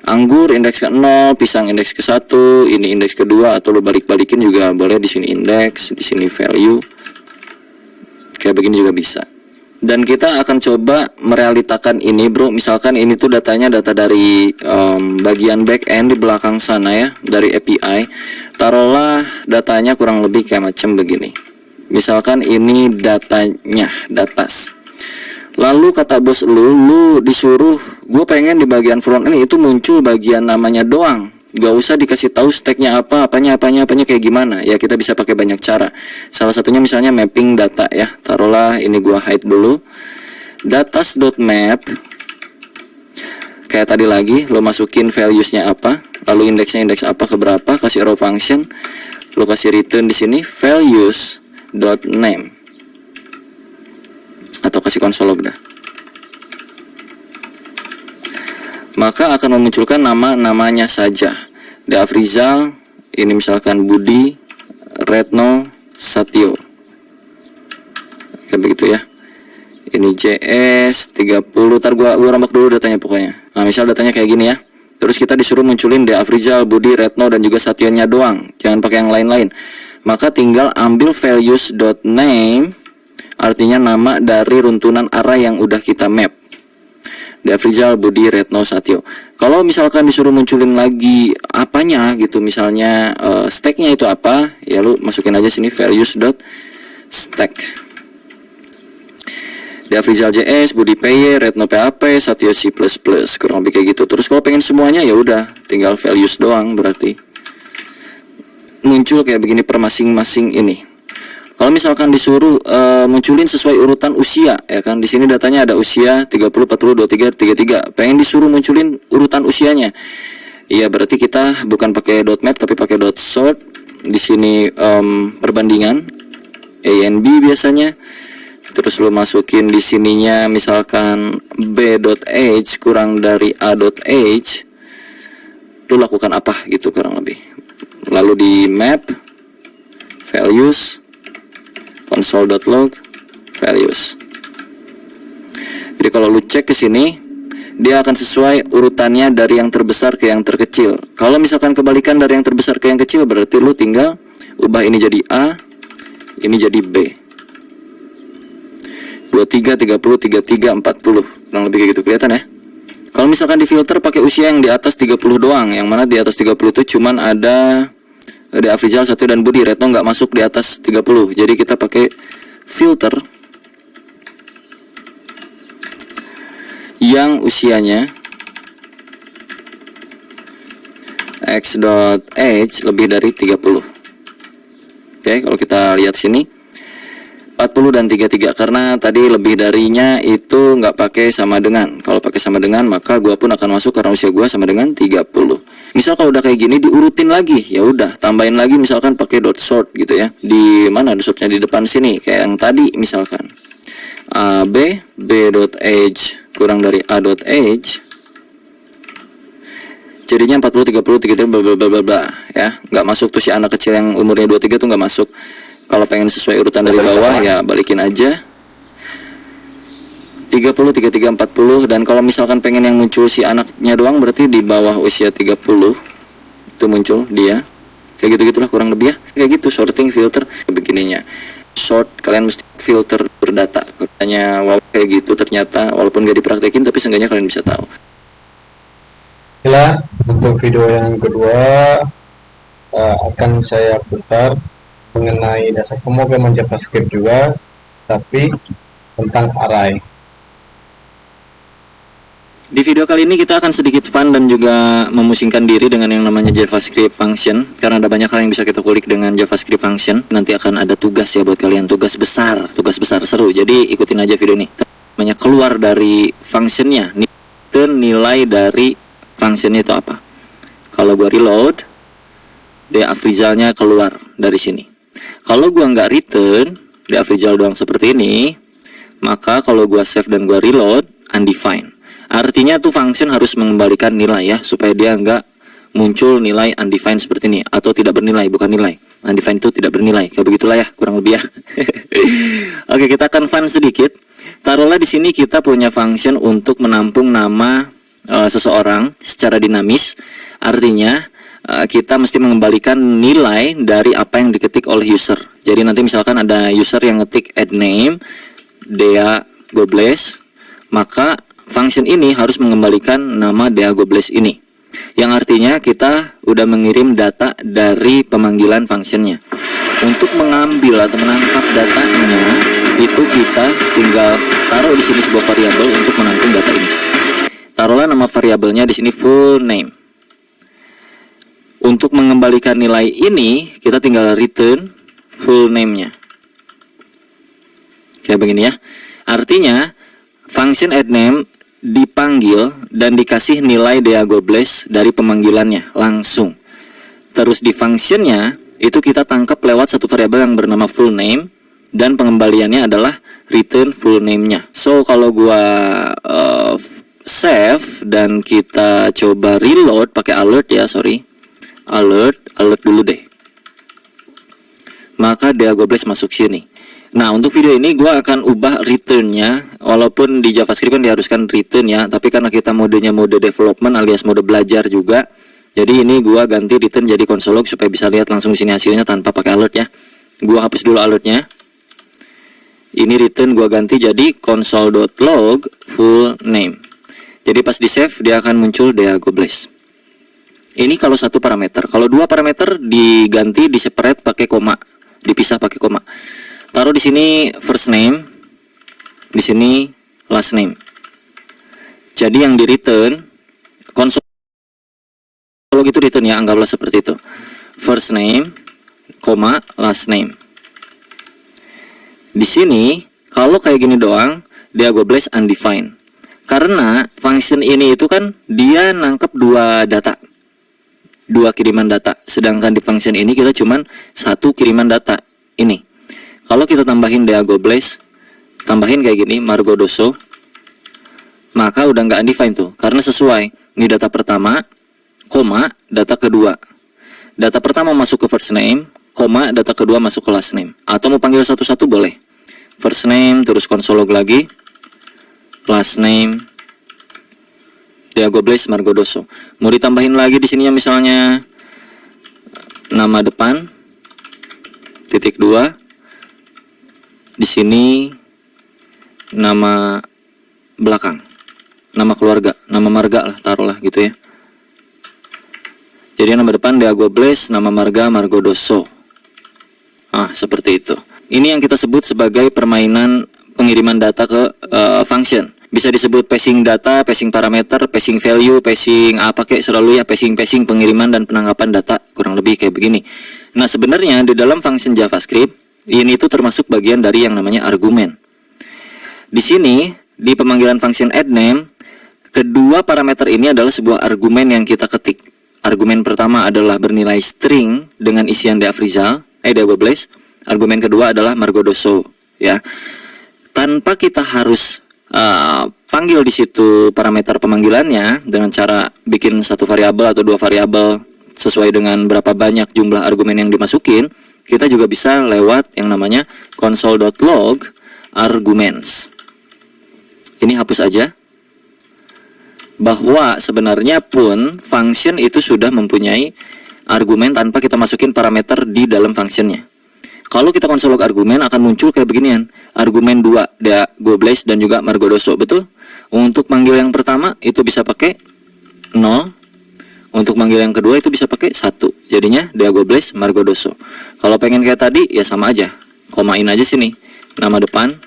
Anggur indeks ke 0, pisang indeks ke 1, ini indeks kedua, atau lu balik-balikin juga boleh. Di sini indeks, di sini value. Kayak begini juga bisa. Dan kita akan coba merealitakan ini bro. Misalkan ini tuh datanya data dari bagian back end di belakang sana ya, dari API. Taruhlah datanya kurang lebih kayak macam begini. Misalkan ini datanya, datas. Lalu kata bos lu disuruh, gue pengen di bagian front end itu muncul bagian namanya doang. Gak usah dikasih tahu stacknya apanya kayak gimana. Ya kita bisa pakai banyak cara. Salah satunya misalnya mapping data ya. Taruhlah ini gua hide dulu. Datas.map. Kayak tadi lagi, lo masukin values-nya apa, lalu indeksnya indeks apa ke berapa, kasih raw function, lo kasih return di sini values.name atau kasih console log dah. Maka akan memunculkan nama-namanya saja. Afrizal, ini misalkan Budi, Retno, Satyo. Kayak begitu ya. Ini JS 30, ntar gua rombak dulu datanya pokoknya. Nah, misal datanya kayak gini ya. Terus kita disuruh munculin Afrizal, Budi, Retno dan juga Satyonya doang. Jangan pakai yang lain-lain. Maka tinggal ambil values.name, artinya nama dari runtunan array yang udah kita map. Afrizal, Budi, Retno, Satyo. Kalau misalkan disuruh munculin lagi apanya gitu, misalnya stacknya itu apa, ya lu masukin aja sini values.stack. Afrizal JS, Budi PY, Retno PHP, Satyo C++, kurang lebih kayak gitu. Terus kalau pengen semuanya ya udah tinggal values doang, berarti muncul kayak begini per masing-masing ini. Kalau misalkan disuruh munculin sesuai urutan usia, ya kan, di sini datanya ada usia 30, 40, 23, 33. Pengen disuruh munculin urutan usianya, iya berarti kita bukan pakai .map tapi pakai .sort. Di sini perbandingan A and B biasanya. Terus lo masukin di sininya misalkan B.age kurang dari A.age. Lo lakukan apa gitu kurang lebih. Lalu di map values console.log values. Jadi kalau lu cek ke sini, dia akan sesuai urutannya dari yang terbesar ke yang terkecil. Kalau misalkan kebalikan dari yang terbesar ke yang kecil, berarti lu tinggal ubah ini jadi A, ini jadi B. 23, 30, 33, 40. Kurang lebih kayak gitu, kelihatan ya. Kalau misalkan di filter pakai usia yang di atas 30 doang, yang mana di atas 30 itu cuman ada Afrizal, Satyo dan Budi. Retno nggak masuk di atas 30. Jadi kita pakai filter yang usianya x.age lebih dari 30. Oke, kalau kita lihat sini 40 dan 33, karena tadi lebih darinya itu nggak pakai sama dengan. Kalau pakai sama dengan maka gua pun akan masuk karena usia gua sama dengan 30. Misal kalau udah kayak gini diurutin lagi, ya udah tambahin lagi misalkan pakai .sort gitu ya. Di mana sortnya di depan sini kayak yang tadi misalkan B.age kurang dari A.age. Jadinya 40, 30, 33 bla bla bla bla ya. Nggak masuk tuh si anak kecil yang umurnya 23 tuh nggak masuk. Kalau pengen sesuai urutan dari bawah ya balikin aja 30, 33, 40. Dan kalau misalkan pengen yang muncul si anaknya doang, berarti di bawah usia 30 itu muncul dia. Kayak gitu-gitulah kurang lebih ya. Kayak gitu sorting filter begininya. Sort, kalian mesti filter berdata. Katanya wow kayak gitu ternyata, walaupun gak dipraktekin tapi seenggaknya kalian bisa tahu. Inilah untuk video yang kedua akan saya putar mengenai dasar pemrograman JavaScript juga, tapi tentang array. Di video kali ini kita akan sedikit fun dan juga memusingkan diri dengan yang namanya JavaScript function, karena ada banyak hal yang bisa kita kulik dengan JavaScript function. Nanti akan ada tugas ya buat kalian, tugas besar seru. Jadi ikutin aja video ini. Namanya keluar dari functionnya, nilai dari functionnya itu apa. Kalau gua reload, Afrizalnya keluar dari sini. Kalau gua nggak return Afrizal doang seperti ini, maka kalau gua save dan gua reload undefined. Artinya tuh function harus mengembalikan nilai ya, supaya dia nggak muncul nilai undefined seperti ini, atau tidak bernilai, bukan nilai. Undefined itu tidak bernilai, kayak begitulah ya, kurang lebih ya. Oke, kita akan fun sedikit. Taruhlah di sini kita punya function untuk menampung nama seseorang secara dinamis. Artinya kita mesti mengembalikan nilai dari apa yang diketik oleh user. Jadi nanti misalkan ada user yang ngetik add name, Dea Gobles, maka function ini harus mengembalikan nama DA Gobles ini, yang artinya kita udah mengirim data dari pemanggilan functionnya. Untuk mengambil atau menangkap datanya, itu kita tinggal taruh di sini sebuah variabel untuk menampung data ini. Taruhlah nama variabelnya di sini full name. Untuk mengembalikan nilai ini, kita tinggal return full name-nya. Kayak begini ya. Artinya function addName dipanggil dan dikasih nilai DA Gobles dari pemanggilannya langsung. Terus di functionnya itu kita tangkap lewat satu variabel yang bernama full name, dan pengembaliannya adalah return full name-nya. So kalau gua save dan kita coba reload pakai alert ya, alert dulu deh. Maka DA Gobles masuk sini. Nah, untuk video ini gue akan ubah return-nya, walaupun di JavaScript kan diharuskan return ya, tapi karena kita modenya mode development alias mode belajar juga, jadi ini gue ganti return jadi console log supaya bisa lihat langsung di sini hasilnya tanpa pakai alert ya. Gue hapus dulu alertnya. Ini return gue ganti jadi console.log full name. Jadi pas di save dia akan muncul DA Gobles. Ini kalau satu parameter. Kalau dua parameter diganti di separate pakai koma, dipisah pakai koma. Taruh di sini first name, di sini last name. Jadi yang di return console log itu return ya, anggaplah seperti itu. First name, koma, last name. Di sini kalau kayak gini doang, DA Gobles undefined. Karena function ini itu kan dia nangkep dua data, dua kiriman data. Sedangkan di function ini kita cuman satu kiriman data ini. Kalau kita tambahin DA Gobles, tambahin kayak gini Margo Doso, maka udah nggak undefined tuh, karena sesuai. Ini data pertama, koma, data kedua. Data pertama masuk ke first name, koma, data kedua masuk ke last name. Atau mau panggil satu-satu boleh. First name, terus console log lagi, last name, DA Gobles Margo Doso. Mau ditambahin lagi di sini ya, misalnya nama depan, titik 2. Di sini nama belakang, nama keluarga, nama marga lah, taruhlah gitu ya. Jadi nama depan DA Gobles, nama marga Margo Doso. Seperti itu. Ini yang kita sebut sebagai permainan pengiriman data ke function. Bisa disebut passing data, passing parameter, passing value, passing apa kayak selalu ya, passing pengiriman dan penangkapan data, kurang lebih kayak begini. Nah, sebenarnya di dalam function JavaScript ini tuh termasuk bagian dari yang namanya argumen. Di sini di pemanggilan function addName, kedua parameter ini adalah sebuah argumen yang kita ketik. Argumen pertama adalah bernilai string dengan isian DA Gobles. Argumen kedua adalah Margo Doso ya. Tanpa kita harus panggil di situ parameter pemanggilannya dengan cara bikin satu variabel atau dua variabel sesuai dengan berapa banyak jumlah argumen yang dimasukin, kita juga bisa lewat yang namanya console.log arguments. Ini hapus aja. Bahwa sebenarnya pun function itu sudah mempunyai argumen tanpa kita masukin parameter di dalam functionnya. Kalau kita console log argumen akan muncul kayak beginian. Argumen 2, DA Gobles dan juga Margo Doso, betul? Untuk manggil yang pertama itu bisa pakai 0. Untuk manggil yang kedua itu bisa pakai 1. Jadinya DA Gobles Margo Doso. Kalau pengen kayak tadi ya sama aja, komain aja sini nama depan,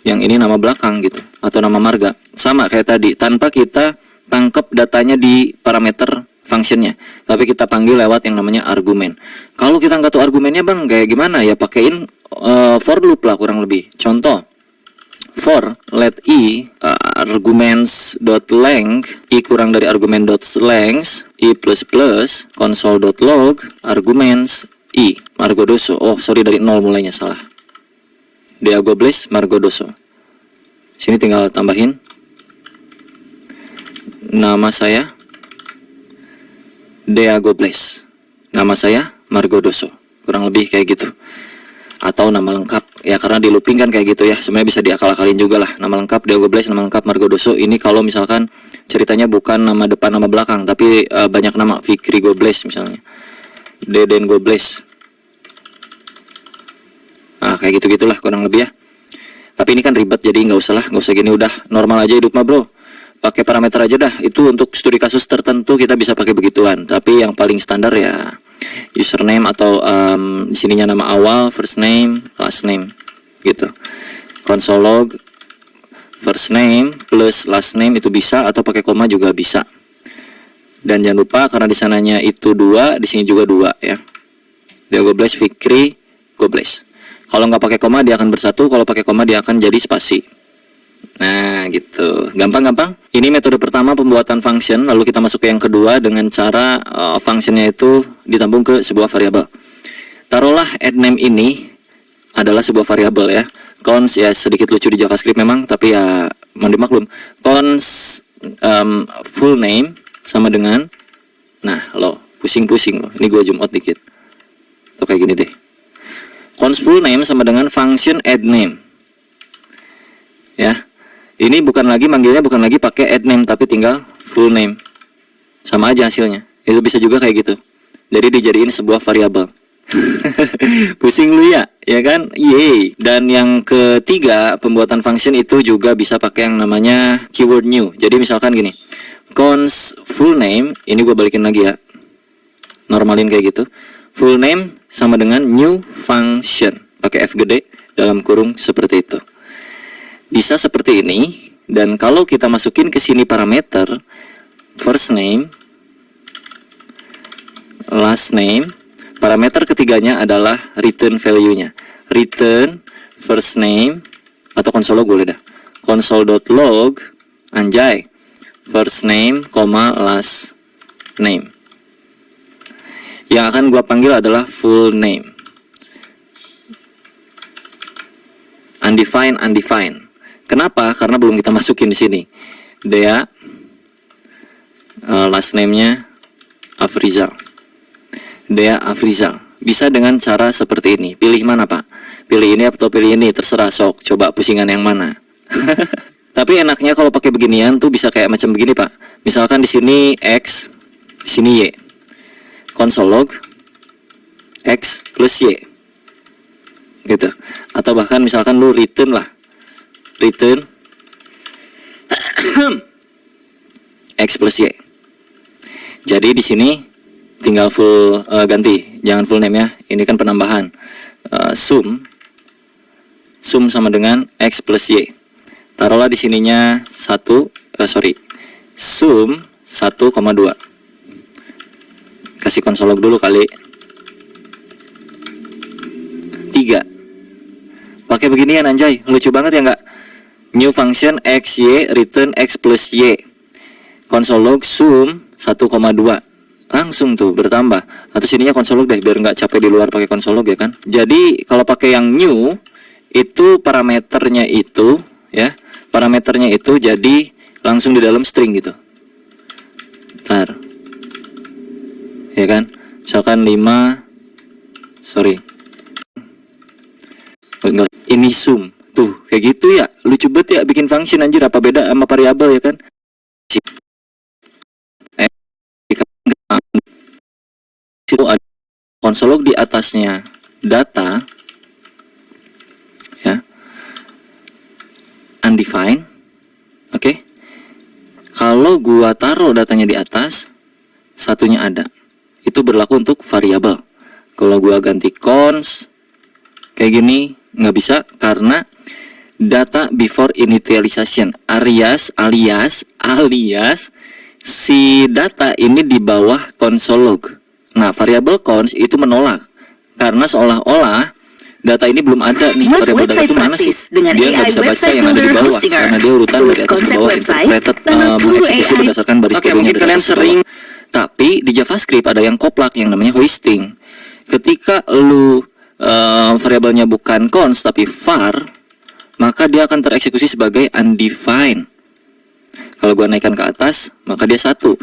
yang ini nama belakang gitu, atau nama marga. Sama kayak tadi, tanpa kita tangkap datanya di parameter functionnya, tapi kita panggil lewat yang namanya argumen. Kalau kita nggak tahu argumennya bang, kayak gimana ya, pakein for loop lah kurang lebih. Contoh, for let i arguments.length i kurang dari argument.length i plus plus console.log arguments i Margo Doso. Oh sorry, dari 0 mulainya, salah. DA Gobles Margo Doso. Sini tinggal tambahin nama saya DA Gobles, nama saya Margo Doso, kurang lebih kayak gitu. Atau nama lengkap ya, karena di looping kan kayak gitu ya, sebenarnya bisa diakal-akalin juga lah. Nama lengkap DA Gobles, nama lengkap Margo Doso. Ini kalau misalkan ceritanya bukan nama depan nama belakang, tapi banyak nama, Fikri Gobles misalnya, Deden Gobles. Kayak gitu-gitulah kurang lebih ya. Tapi Tapi ini kan ribet, jadi nggak usah gini, udah normal aja hidup mah bro. Pakai parameter aja dah. Itu untuk studi kasus tertentu kita bisa pakai begituan. Tapi yang paling standar ya username atau di sininya nama awal, first name, last name gitu. Console log first name plus last name itu bisa, atau pakai koma juga bisa. Dan jangan lupa karena di sananya itu 2, di sini juga 2 ya. Dia Gobles, Fikri, Gobles. Kalau nggak pakai koma dia akan bersatu, kalau pakai koma dia akan jadi spasi. Nah gitu, gampang-gampang. Ini metode pertama pembuatan function. Lalu kita masuk ke yang kedua dengan cara functionnya itu ditambung ke sebuah variabel. Taruhlah addName ini adalah sebuah variabel ya. Cons ya sedikit lucu di JavaScript memang, tapi ya mohon dimaklum. Cons full name sama dengan, nah lo pusing-pusing loh. Ini gue zoom out dikit. Tuh kayak gini deh. Cons full name sama dengan function addName. Ya. Ini manggilnya bukan lagi pakai addName tapi tinggal full name. Sama aja hasilnya. Itu bisa juga kayak gitu. Jadi dijadiin sebuah variabel. Pusing lu ya kan? Yeay. Dan yang ketiga, pembuatan function itu juga bisa pakai yang namanya keyword new. Jadi misalkan gini. Cons full name, ini gue balikin lagi ya. Normalin kayak gitu. Full name sama dengan new function. Pakai F gede dalam kurung seperti itu. Bisa seperti ini, dan kalau kita masukin ke sini parameter first name, last name, parameter ketiganya adalah return value-nya. Return first name atau console log boleh dah. Console.log anjay first name, last name. Yang akan gua panggil adalah full name. Undefined. Kenapa? Karena belum kita masukin di sini. Dia last name-nya Afrizal. Dia Afrizal. Bisa dengan cara seperti ini. Pilih mana, Pak? Pilih ini atau pilih ini, terserah sok. Coba pusingan yang mana. Tapi enaknya kalau pakai beginian tuh bisa kayak macam begini, Pak. Misalkan di sini X, di sini Y. Console log X plus Y. Gitu. Atau bahkan misalkan lu return lah. Return X plus Y. Jadi di sini tinggal full ganti, jangan full name ya. Ini kan penambahan. Sum sama dengan X plus Y. Taruhlah di sininya sum 1,2. Kasih console log dulu kali. 3. Pakai beginian anjay, lucu banget ya nggak? New function X, Y, return X plus Y. Console log sum 1,2. Langsung tuh bertambah. Atau sininya console log deh, biar nggak capek di luar pakai console log ya kan. Jadi kalau pakai yang new, itu parameternya itu ya. Parameternya itu jadi langsung di dalam string gitu. Bentar. Ya kan? Misalkan 5. Ini sum. Tuh, kayak gitu ya. Lucu banget ya bikin function anjir, apa beda sama variabel ya kan? Itu ada console log di atasnya data ya. Undefined. Oke. Kalau gua taruh datanya di atas, satunya ada. Itu berlaku untuk variabel. Kalau gua ganti cons kayak gini nggak bisa karena data before initialization alias si data ini di bawah console log. Nah, variabel cons itu menolak karena seolah-olah data ini belum ada nih. Variabel data itu mana sih? Dia nggak bisa baca yang ada di bawah karena dia urutan dari atas ke bawah interpreted mengeksekusi berdasarkan baris kodenya dari atas ke bawah. Tapi di JavaScript ada yang koplak yang namanya hoisting. Ketika lu variabelnya bukan cons tapi var, maka dia akan tereksekusi sebagai undefined. Kalau gua naikkan ke atas, maka dia 1.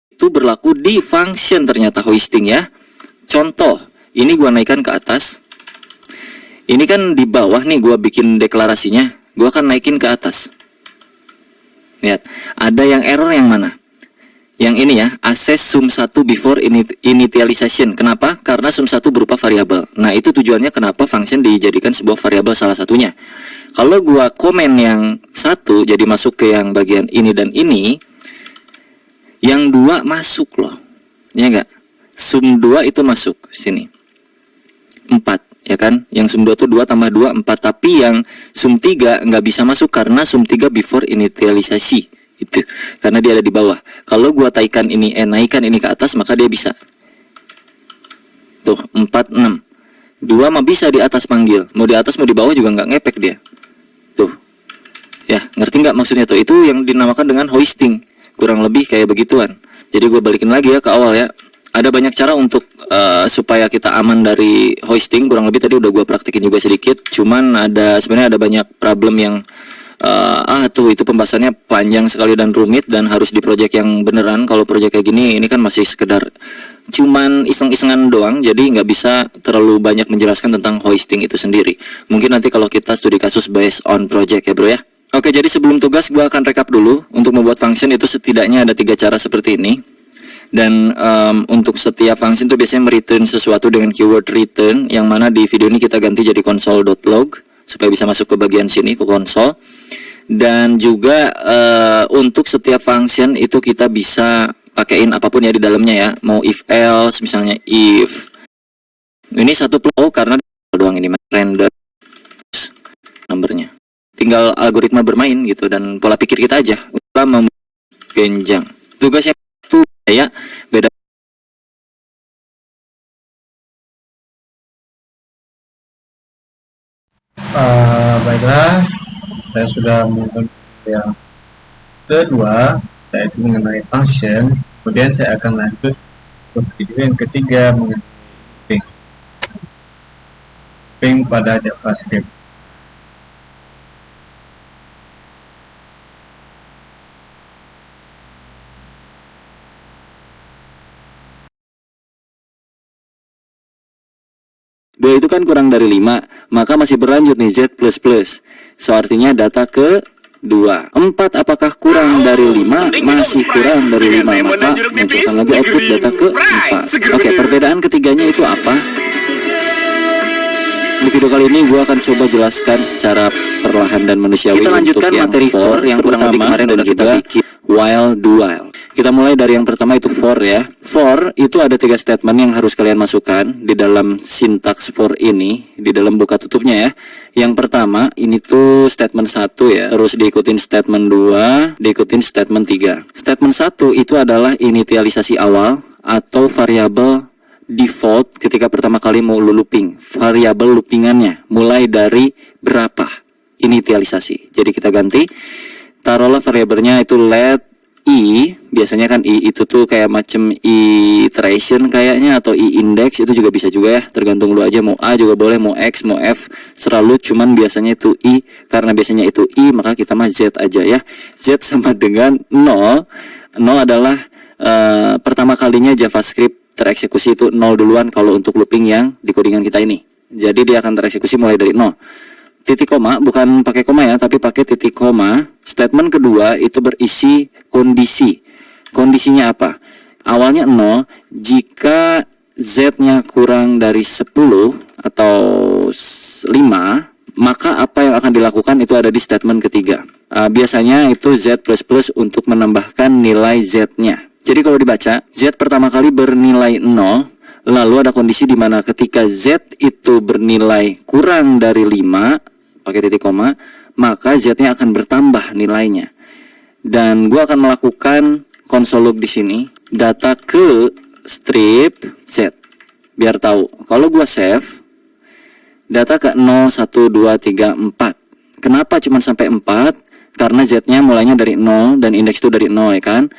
Itu berlaku di function ternyata hoisting ya. Contoh, ini gua naikkan ke atas. Ini kan di bawah nih gua bikin deklarasinya. Gue akan naikin ke atas. Lihat, ada yang error yang mana? Yang ini ya, access sum 1 before initialization. Kenapa? Karena sum 1 berupa variabel. Nah, itu tujuannya kenapa function dijadikan sebuah variabel salah satunya. Kalau gua komen yang 1 jadi masuk ke yang bagian ini dan ini, yang 2 masuk loh. Ya enggak? Sum 2 itu masuk sini. 4, ya kan? Yang sum 2 itu 2 tambah 2 4, tapi yang sum 3 nggak bisa masuk karena sum 3 before initialisasi. Itu karena dia ada di bawah. Kalau gua naikkan ini ke atas, maka dia bisa. Tuh 4 6. 2 mah bisa di atas panggil, mau di atas mau di bawah juga nggak ngepek dia. Tuh. Ya, ngerti nggak maksudnya tuh? Itu yang dinamakan dengan hoisting. Kurang lebih kayak begituan. Jadi gua balikin lagi ya ke awal ya. Ada banyak cara untuk supaya kita aman dari hoisting. Kurang lebih tadi udah gua praktekin juga sedikit. Cuman sebenarnya ada banyak problem yang itu pembahasannya panjang sekali dan rumit dan harus di project yang beneran. Kalau project kayak gini ini kan masih sekedar cuman iseng-isengan doang, jadi nggak bisa terlalu banyak menjelaskan tentang hoisting itu sendiri. Mungkin nanti kalau kita studi kasus based on project ya bro ya. Oke, jadi sebelum tugas gua akan rekap dulu. Untuk membuat function itu setidaknya ada 3 cara seperti ini. Dan untuk setiap function itu biasanya mereturn sesuatu dengan keyword return, yang mana di video ini kita ganti jadi console.log supaya bisa masuk ke bagian sini, ke konsol. Dan juga untuk setiap function itu kita bisa pakein apapun ya di dalamnya ya. Mau if else, misalnya if. Ini satu flow karena doang ini render numbernya. Tinggal algoritma bermain gitu dan pola pikir kita aja. Udah memgenjang. Tugasnya itu ya beda. Baiklah, saya sudah melakukan yang kedua, yaitu mengenai function. Kemudian saya akan lanjut ke video yang ketiga mengenai ping pada JavaScript. Dua itu kan kurang dari 5, maka masih berlanjut nih Z++. So artinya data ke 2. 4 apakah kurang dari 5? Masih kurang dari 5, maka munculkan lagi output data ke 4. Oke, perbedaan ketiganya itu apa? Di video kali ini gue akan coba jelaskan secara perlahan dan manusiawi. Kita lanjutkan materi for yang kurang lebih kemarin udah kita bikin while do while. Kita mulai dari yang pertama itu for ya. For itu ada 3 statement yang harus kalian masukkan di dalam sintaks for ini, di dalam buka tutupnya ya. Yang pertama ini tuh statement 1 ya, terus diikutin statement 2, diikutin statement 3. Statement 1 itu adalah initialisasi awal atau variabel default ketika pertama kali mau looping. Variabel loopingannya mulai dari berapa initialisasi. Jadi kita ganti, taruhlah variabelnya itu let i, biasanya kan i itu tuh kayak macam iteration kayaknya, atau i index, itu juga bisa juga ya, tergantung lu aja, mau a juga boleh, mau x, mau f, selalu cuman biasanya itu i, karena biasanya itu i maka kita mah z aja ya. Z sama dengan 0. 0 adalah pertama kalinya JavaScript tereksekusi itu 0 duluan kalau untuk looping yang di codingan kita ini. Jadi dia akan tereksekusi mulai dari 0. Titik koma, bukan pakai koma ya, tapi pakai titik koma. Statement kedua itu berisi kondisi. Kondisinya apa? Awalnya 0, jika z-nya kurang dari 10 atau 5, maka apa yang akan dilakukan itu ada di statement ketiga. Biasanya itu z++ untuk menambahkan nilai z-nya. Jadi kalau dibaca, z pertama kali bernilai 0, lalu ada kondisi di mana ketika z itu bernilai kurang dari 5, pakai titik koma, maka z-nya akan bertambah nilainya. Dan gua akan melakukan console log di sini, data ke strip z. Biar tahu, kalau gua save, data ke 0, 1, 2, 3, 4. Kenapa cuma sampai 4? Karena z-nya mulainya dari 0 dan indeks itu dari 0 ya kan.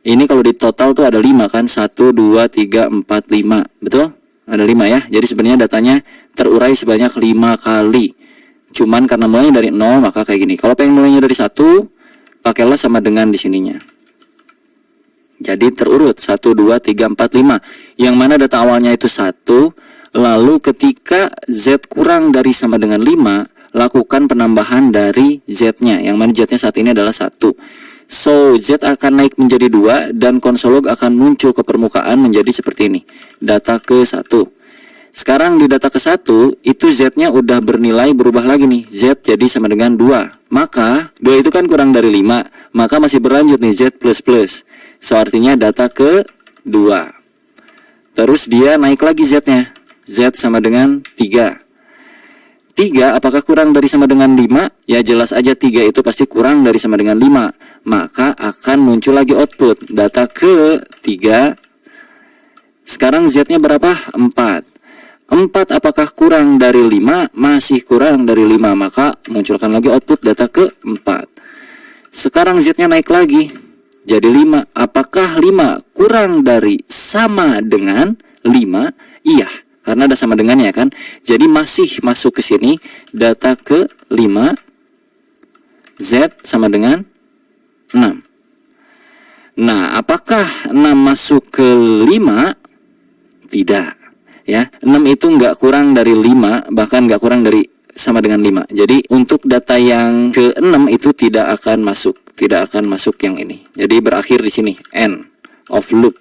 Ini kalau di total tuh ada 5 kan, 1, 2, 3, 4, 5, betul? Ada 5 ya, jadi sebenarnya datanya terurai sebanyak 5 kali. Cuman karena mulainya dari 0 maka kayak gini. Kalau pengen mulainya dari 1, pakailah sama dengan di sininya. Jadi terurut 1, 2, 3, 4, 5. Yang mana data awalnya itu 1, lalu ketika z kurang dari sama dengan 5, lakukan penambahan dari Z-nya, yang mana Z-nya saat ini adalah 1. So, Z akan naik menjadi 2 dan konsol log akan muncul ke permukaan menjadi seperti ini. Data ke 1. Sekarang di data ke 1, itu Z-nya udah bernilai berubah lagi nih. Z jadi sama dengan 2. Maka, 2 itu kan kurang dari 5. Maka masih berlanjut nih Z++. So, artinya data ke 2. Terus dia naik lagi Z-nya. Z sama dengan 3. 3 apakah kurang dari sama dengan 5? Ya jelas aja 3 itu pasti kurang dari sama dengan 5. Maka akan muncul lagi output. Data ke 3. Sekarang Z-nya berapa? 4. 4 apakah kurang dari 5? Masih kurang dari 5. Maka munculkan lagi output data ke 4. Sekarang Z-nya naik lagi. Jadi 5. Apakah 5 kurang dari sama dengan 5? Iya. Karena ada sama dengannya kan. Jadi masih masuk ke sini. Data ke 5. Z sama dengan 6. Nah, apakah 6 masuk ke 5? Tidak. Ya, 6 itu nggak kurang dari 5. Bahkan nggak kurang dari sama dengan 5. Jadi untuk data yang ke 6 itu tidak akan masuk. Tidak akan masuk yang ini. Jadi berakhir di sini. End of loop.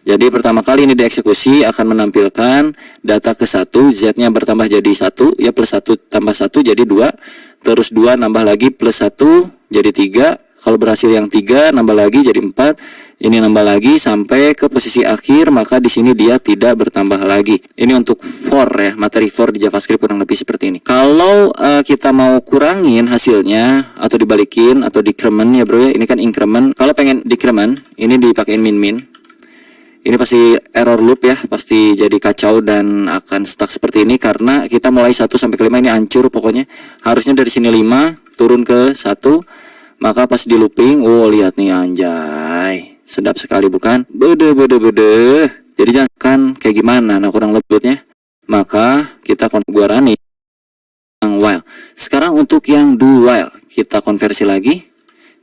Jadi pertama kali ini dieksekusi akan menampilkan data ke 1, Z-nya bertambah jadi 1, ya plus 1 tambah 1 jadi 2, terus 2 nambah lagi plus 1 jadi 3, kalau berhasil yang 3 nambah lagi jadi 4, ini nambah lagi sampai ke posisi akhir, maka di sini dia tidak bertambah lagi. Ini untuk for ya, materi for di JavaScript kurang lebih seperti ini. Kalau kita mau kurangin hasilnya atau dibalikin atau decrement ya bro ya, ini kan increment. Kalau pengen decrement, ini dipakein min-min. Ini pasti error loop ya, pasti jadi kacau dan akan stuck seperti ini karena kita mulai 1 sampai ke 5 ini hancur pokoknya. Harusnya dari sini 5 turun ke 1, maka pas di looping, oh lihat nih anjay, sedap sekali bukan? Bede. Jadi jangan kan kayak gimana, nah kurang lebihnya. Maka kita gua running yang while. Sekarang untuk yang do while kita konversi lagi.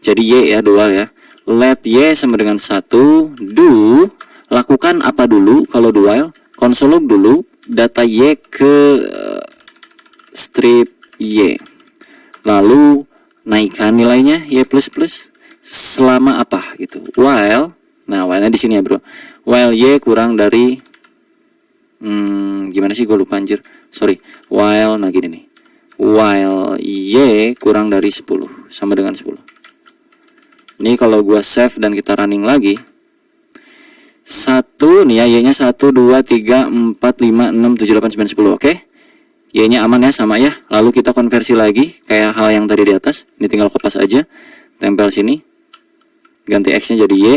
Jadi y ya, do while ya. Let y sama dengan 1, do. Lakukan apa dulu kalau do while? Console log dulu data y ke strip y. Lalu naikkan nilainya y++ selama apa gitu. While, nah while-nya di sini ya bro. While y kurang dari gimana sih gue lupa anjir. Sorry. While nah gini nih. While y kurang dari 10 sama dengan 10. Ini kalau gua save dan kita running lagi. 1 nih ya, y-nya 1, 2, 3, 4, 5, 6, 7, 8, 9, 10, oke? Y-nya aman ya, sama ya. Lalu kita konversi lagi, kayak hal yang tadi di atas. Ini tinggal kopas aja, tempel sini. Ganti X-nya jadi Y.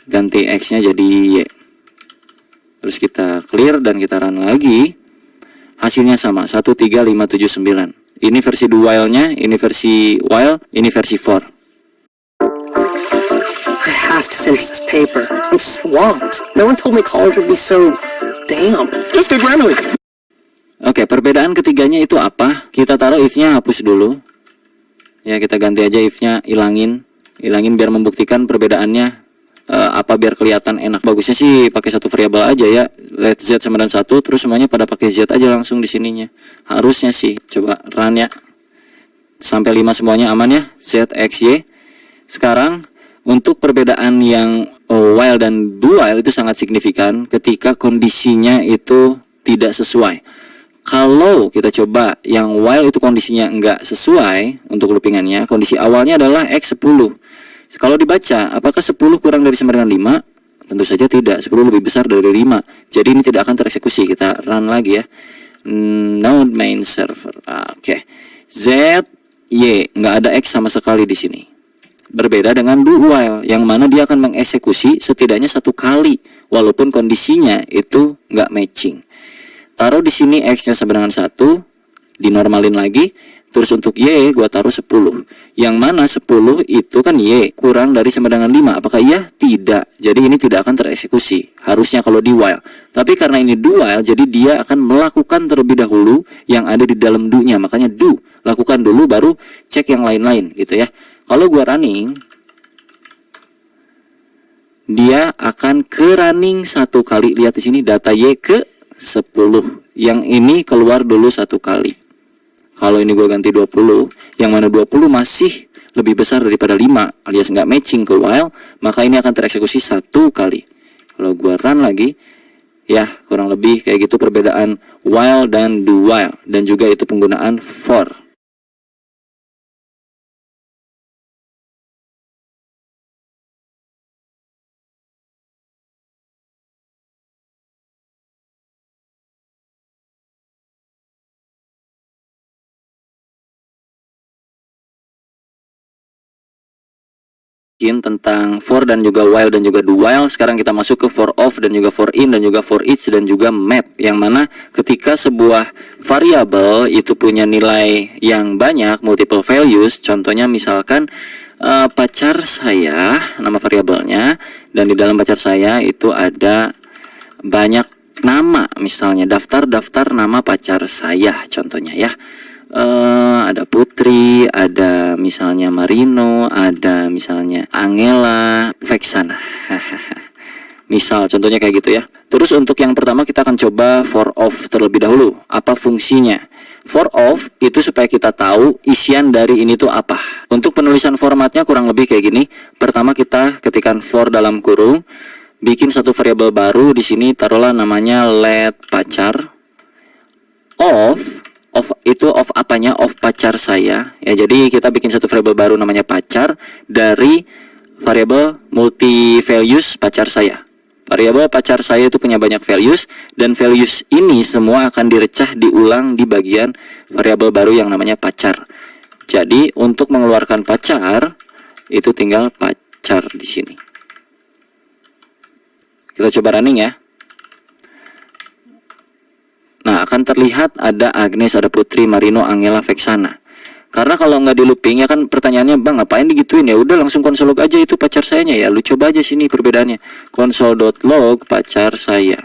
Ganti X-nya jadi Y. Terus kita clear dan kita run lagi. Hasilnya sama, 1, 3, 5, 7, 9. Ini versi do while-nya, ini versi while, ini versi for. I have to finish this paper. I'm swamped. No one told me college would be so damp. Just do Grammarly. Oke, perbedaan ketiganya itu apa? Kita taruh if-nya hapus dulu. Ya, kita ganti aja if-nya, ilangin biar membuktikan perbedaannya apa biar kelihatan enak. Bagusnya sih pakai satu variabel aja ya. Let z sama dengan 1, terus semuanya pada pakai z aja langsung di sininya. Harusnya sih. Coba run ya. Sampai 5 semuanya aman ya. Z, X, Y. Sekarang untuk perbedaan yang while dan do while itu sangat signifikan ketika kondisinya itu tidak sesuai. Kalau kita coba yang while itu kondisinya enggak sesuai untuk loopingannya, kondisi awalnya adalah X 10. Kalau dibaca, apakah 10 kurang dari sama dengan 5? Tentu saja tidak, 10 lebih besar dari 5. Jadi ini tidak akan tereksekusi. Kita run lagi ya. Node main server. Oke. Z, Y, nggak ada X sama sekali di sini. Berbeda dengan do while, yang mana dia akan mengeksekusi setidaknya 1 kali, walaupun kondisinya itu nggak matching. Taruh di sini X-nya sama dengan 1, dinormalin lagi. Terus untuk Y, gua taruh 10. Yang mana 10 itu kan Y, kurang dari sama dengan 5. Apakah iya? Tidak. Jadi ini tidak akan tereksekusi. Harusnya kalau di while. Tapi karena ini do while, jadi dia akan melakukan terlebih dahulu yang ada di dalam do-nya. Makanya do. Lakukan dulu, baru cek yang lain-lain gitu ya. Kalau gua running, dia akan ke running 1 kali. Lihat di sini data Y ke 10. Yang ini keluar dulu 1 kali. Kalau ini gue ganti 20, yang mana 20 masih lebih besar daripada 5 alias nggak matching ke while, maka ini akan tereksekusi 1 kali. Kalau gue run lagi, ya kurang lebih kayak gitu perbedaan while dan do while, dan juga itu penggunaan for. Tentang for dan juga while dan juga do while. Sekarang kita masuk ke for of dan juga for in dan juga for each dan juga map, yang mana ketika sebuah variabel itu punya nilai yang banyak, multiple values, contohnya misalkan pacar saya, nama variabelnya, dan di dalam pacar saya itu ada banyak nama, misalnya daftar nama pacar saya contohnya ya. Ada Putri, ada misalnya Marino, ada misalnya Angela, Vexana. Misal contohnya kayak gitu ya. Terus untuk yang pertama kita akan coba for of terlebih dahulu. Apa fungsinya? For of itu supaya kita tahu isian dari ini tuh apa. Untuk penulisan formatnya kurang lebih kayak gini. Pertama kita ketikkan for dalam kurung, bikin satu variabel baru di sini, taruhlah namanya let pacar. Of itu of apanya? Of pacar saya. Ya, jadi kita bikin satu variabel baru namanya pacar dari variabel multi values pacar saya. Variabel pacar saya itu punya banyak values, dan values ini semua akan direcah diulang di bagian variabel baru yang namanya pacar. Jadi untuk mengeluarkan pacar itu tinggal pacar di sini. Kita coba running ya. Nah, akan terlihat ada Agnes, ada Putri, Marino, Angela, Vexana. Karena kalau nggak di looping ya kan pertanyaannya, bang ngapain digituin? Ya udah langsung konsol log aja itu pacar sayanya ya. Lu coba aja sini perbedaannya. Console.log pacar saya.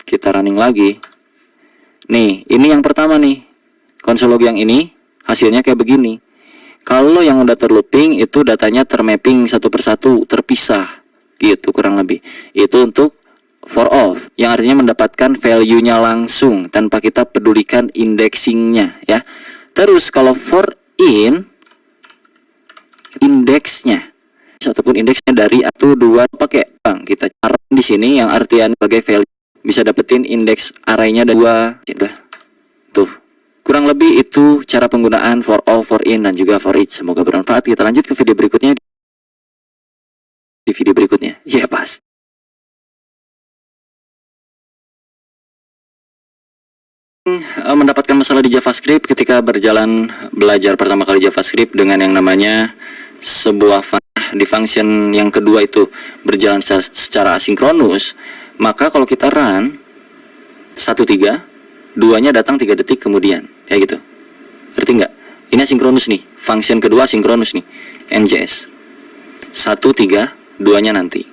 Kita running lagi. Nih, ini yang pertama nih. Konsol log yang ini hasilnya kayak begini. Kalau yang udah terlooping itu datanya termapping satu persatu, terpisah. Gitu kurang lebih. Itu untuk for of, yang artinya mendapatkan value-nya langsung tanpa kita pedulikan indexingnya ya. Terus kalau for in, indeksnya ataupun indeksnya dari 1, 2 pakai bang kita cari di sini yang artian sebagai value, bisa dapetin indeks arraynya 2. Ya udah. Tuh. Kurang lebih itu cara penggunaan for of, for in dan juga for each. Semoga bermanfaat. Kita lanjut ke video berikutnya. Di video berikutnya. Ya pasti. Mendapatkan masalah di JavaScript ketika berjalan belajar pertama kali JavaScript dengan yang namanya sebuah di function yang kedua itu berjalan secara asinkronus, maka kalau kita run 1.3, 2-nya datang 3 detik kemudian, kayak gitu. Ngerti nggak? Ini asinkronus nih, function kedua asinkronus nih, NJS 1.3, 2-nya nanti.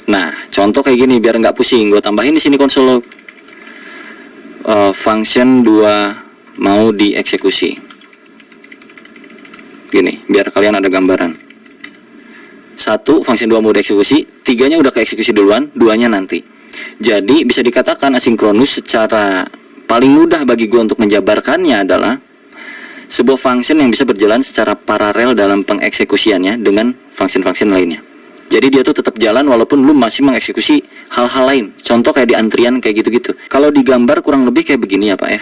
Nah, contoh kayak gini biar nggak pusing, gue tambahin di sini konsol log. Function 2 mau dieksekusi. Gini, biar kalian ada gambaran. 1, function 2 mau dieksekusi, 3-nya udah keeksekusi duluan, 2-nya nanti. Jadi bisa dikatakan asinkronus secara paling mudah bagi gue untuk menjabarkannya adalah sebuah function yang bisa berjalan secara paralel dalam pengeksekusiannya dengan function-function lainnya. Jadi dia tuh tetap jalan walaupun lu masih mengeksekusi hal-hal lain. Contoh kayak di antrian kayak gitu-gitu. Kalau digambar kurang lebih kayak begini ya Pak ya.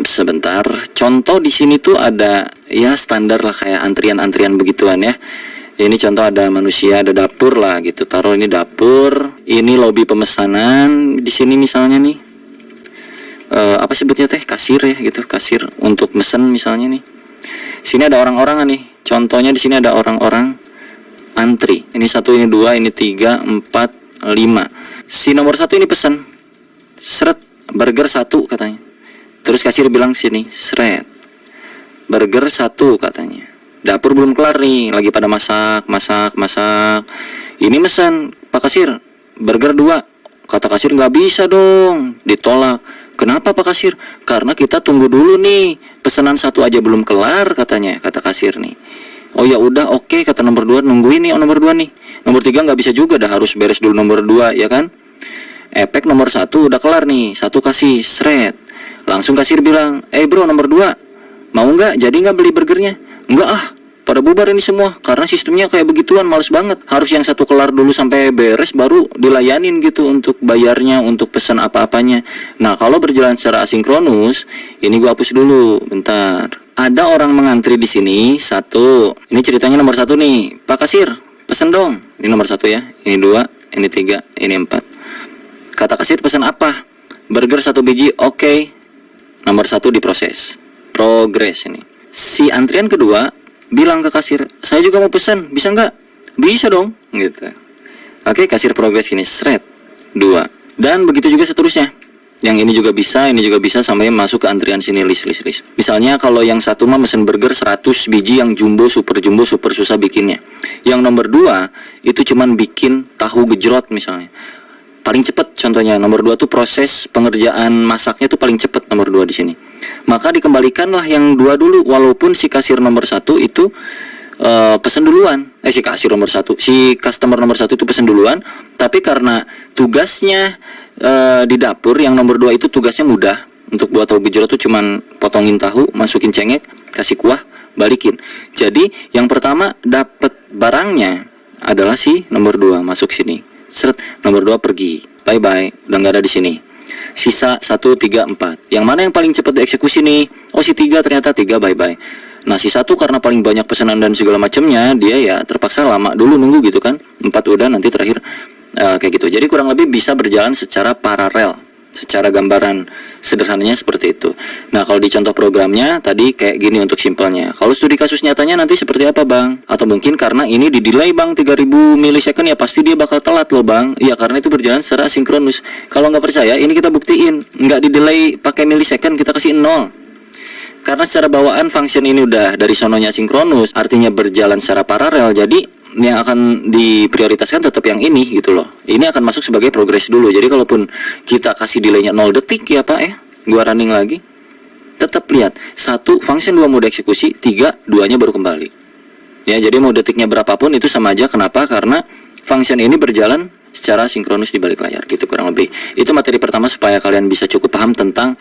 Sebentar. Contoh di sini tuh ada ya standar lah kayak antrian-antrian begituan ya. Ini contoh ada manusia, ada dapur lah gitu. Taruh ini dapur, ini lobi pemesanan di sini misalnya nih. Apa sebutnya teh? Kasir ya gitu, kasir untuk mesen misalnya nih. Sini ada orang-orang nih. Contohnya di sini ada orang-orang antri. Ini 1, ini 2, ini 3, 4, 5. Si nomor 1 ini pesan. Seret, burger 1 katanya. Terus kasir bilang sini, seret. Burger 1 katanya. Dapur belum kelar nih, lagi pada masak. Ini pesan, Pak Kasir, burger 2. Kata kasir nggak bisa dong, ditolak. Kenapa Pak Kasir? Karena kita tunggu dulu nih, pesanan 1 aja belum kelar katanya, kata kasir nih. Oh ya udah oke, kata nomor 2, nungguin nih nomor 2 nih. Nomor 3 nggak bisa juga, dah harus beres dulu nomor 2 ya kan. Efek nomor 1 udah kelar nih, 1 kasih seret. Langsung kasir bilang, bro nomor 2, mau nggak? Jadi nggak beli burgernya? Nggak ah, pada bubar ini semua. Karena sistemnya kayak begituan, males banget. Harus yang satu kelar dulu sampai beres, baru dilayanin gitu untuk bayarnya, untuk pesan apa-apanya. Nah kalau berjalan secara asinkronus, ini gua hapus dulu, bentar. Ada orang mengantri di sini, 1. Ini ceritanya nomor 1 nih, Pak Kasir, pesen dong. Ini nomor 1 ya, ini 2, ini 3, ini 4. Kata kasir pesan apa? Burger 1 biji, oke. Nomor 1 diproses, progres ini. Si antrian kedua bilang ke kasir, saya juga mau pesan, bisa nggak? Bisa dong, gitu. Oke, kasir progres gini, seret, 2. Dan begitu juga seterusnya. Yang ini juga bisa sampai masuk ke antrian sini list. Misalnya kalau yang 1 mah mesen burger 100 biji yang jumbo super susah bikinnya. Yang nomor 2 itu cuman bikin tahu gejrot misalnya. Paling cepet contohnya, nomor 2 tuh proses pengerjaan masaknya tuh paling cepet nomor 2 di sini. Maka dikembalikanlah yang 2 dulu, walaupun si kasir nomor 1 itu pesen duluan. Si kasir nomor 1, si customer nomor 1 itu pesen duluan, tapi karena tugasnya di dapur, yang nomor 2 itu tugasnya mudah. Untuk buat tahu gejrot tuh cuman potongin tahu, masukin cengek, kasih kuah, balikin. Jadi yang pertama dapat barangnya adalah si nomor 2, masuk sini. Seret, nomor 2 pergi, bye bye, udah nggak ada di sini. Sisa 1, 3, 4. Yang mana yang paling cepat dieksekusi nih? Oh si 3 ternyata 3, bye bye. Nah si 1 karena paling banyak pesanan dan segala macamnya, dia ya terpaksa lama dulu nunggu gitu kan. 4 udah, nanti terakhir kayak gitu. Jadi kurang lebih bisa berjalan secara paralel. Secara gambaran sederhananya seperti itu. Nah kalau di contoh programnya tadi kayak gini untuk simpelnya. Kalau studi kasus nyatanya nanti seperti apa bang? Atau mungkin karena ini di delay bang 3000 milisecond, ya pasti dia bakal telat loh bang. Iya karena itu berjalan secara asinkronus. Kalau nggak percaya ini kita buktiin. Nggak di delay pakai milisecond, kita kasih 0. Karena secara bawaan function ini udah dari sononya sinkronus, artinya berjalan secara paralel. Jadi yang akan diprioritaskan tetap yang ini gitu loh. Ini akan masuk sebagai progres dulu. Jadi kalaupun kita kasih delaynya 0 detik ya pak gua running lagi, tetap lihat 1 function 2 mode eksekusi, 3 2-nya baru kembali. Ya jadi mau detiknya berapapun itu sama aja. Kenapa? Karena function ini berjalan secara sinkronus di balik layar gitu kurang lebih. Itu materi pertama supaya kalian bisa cukup paham tentang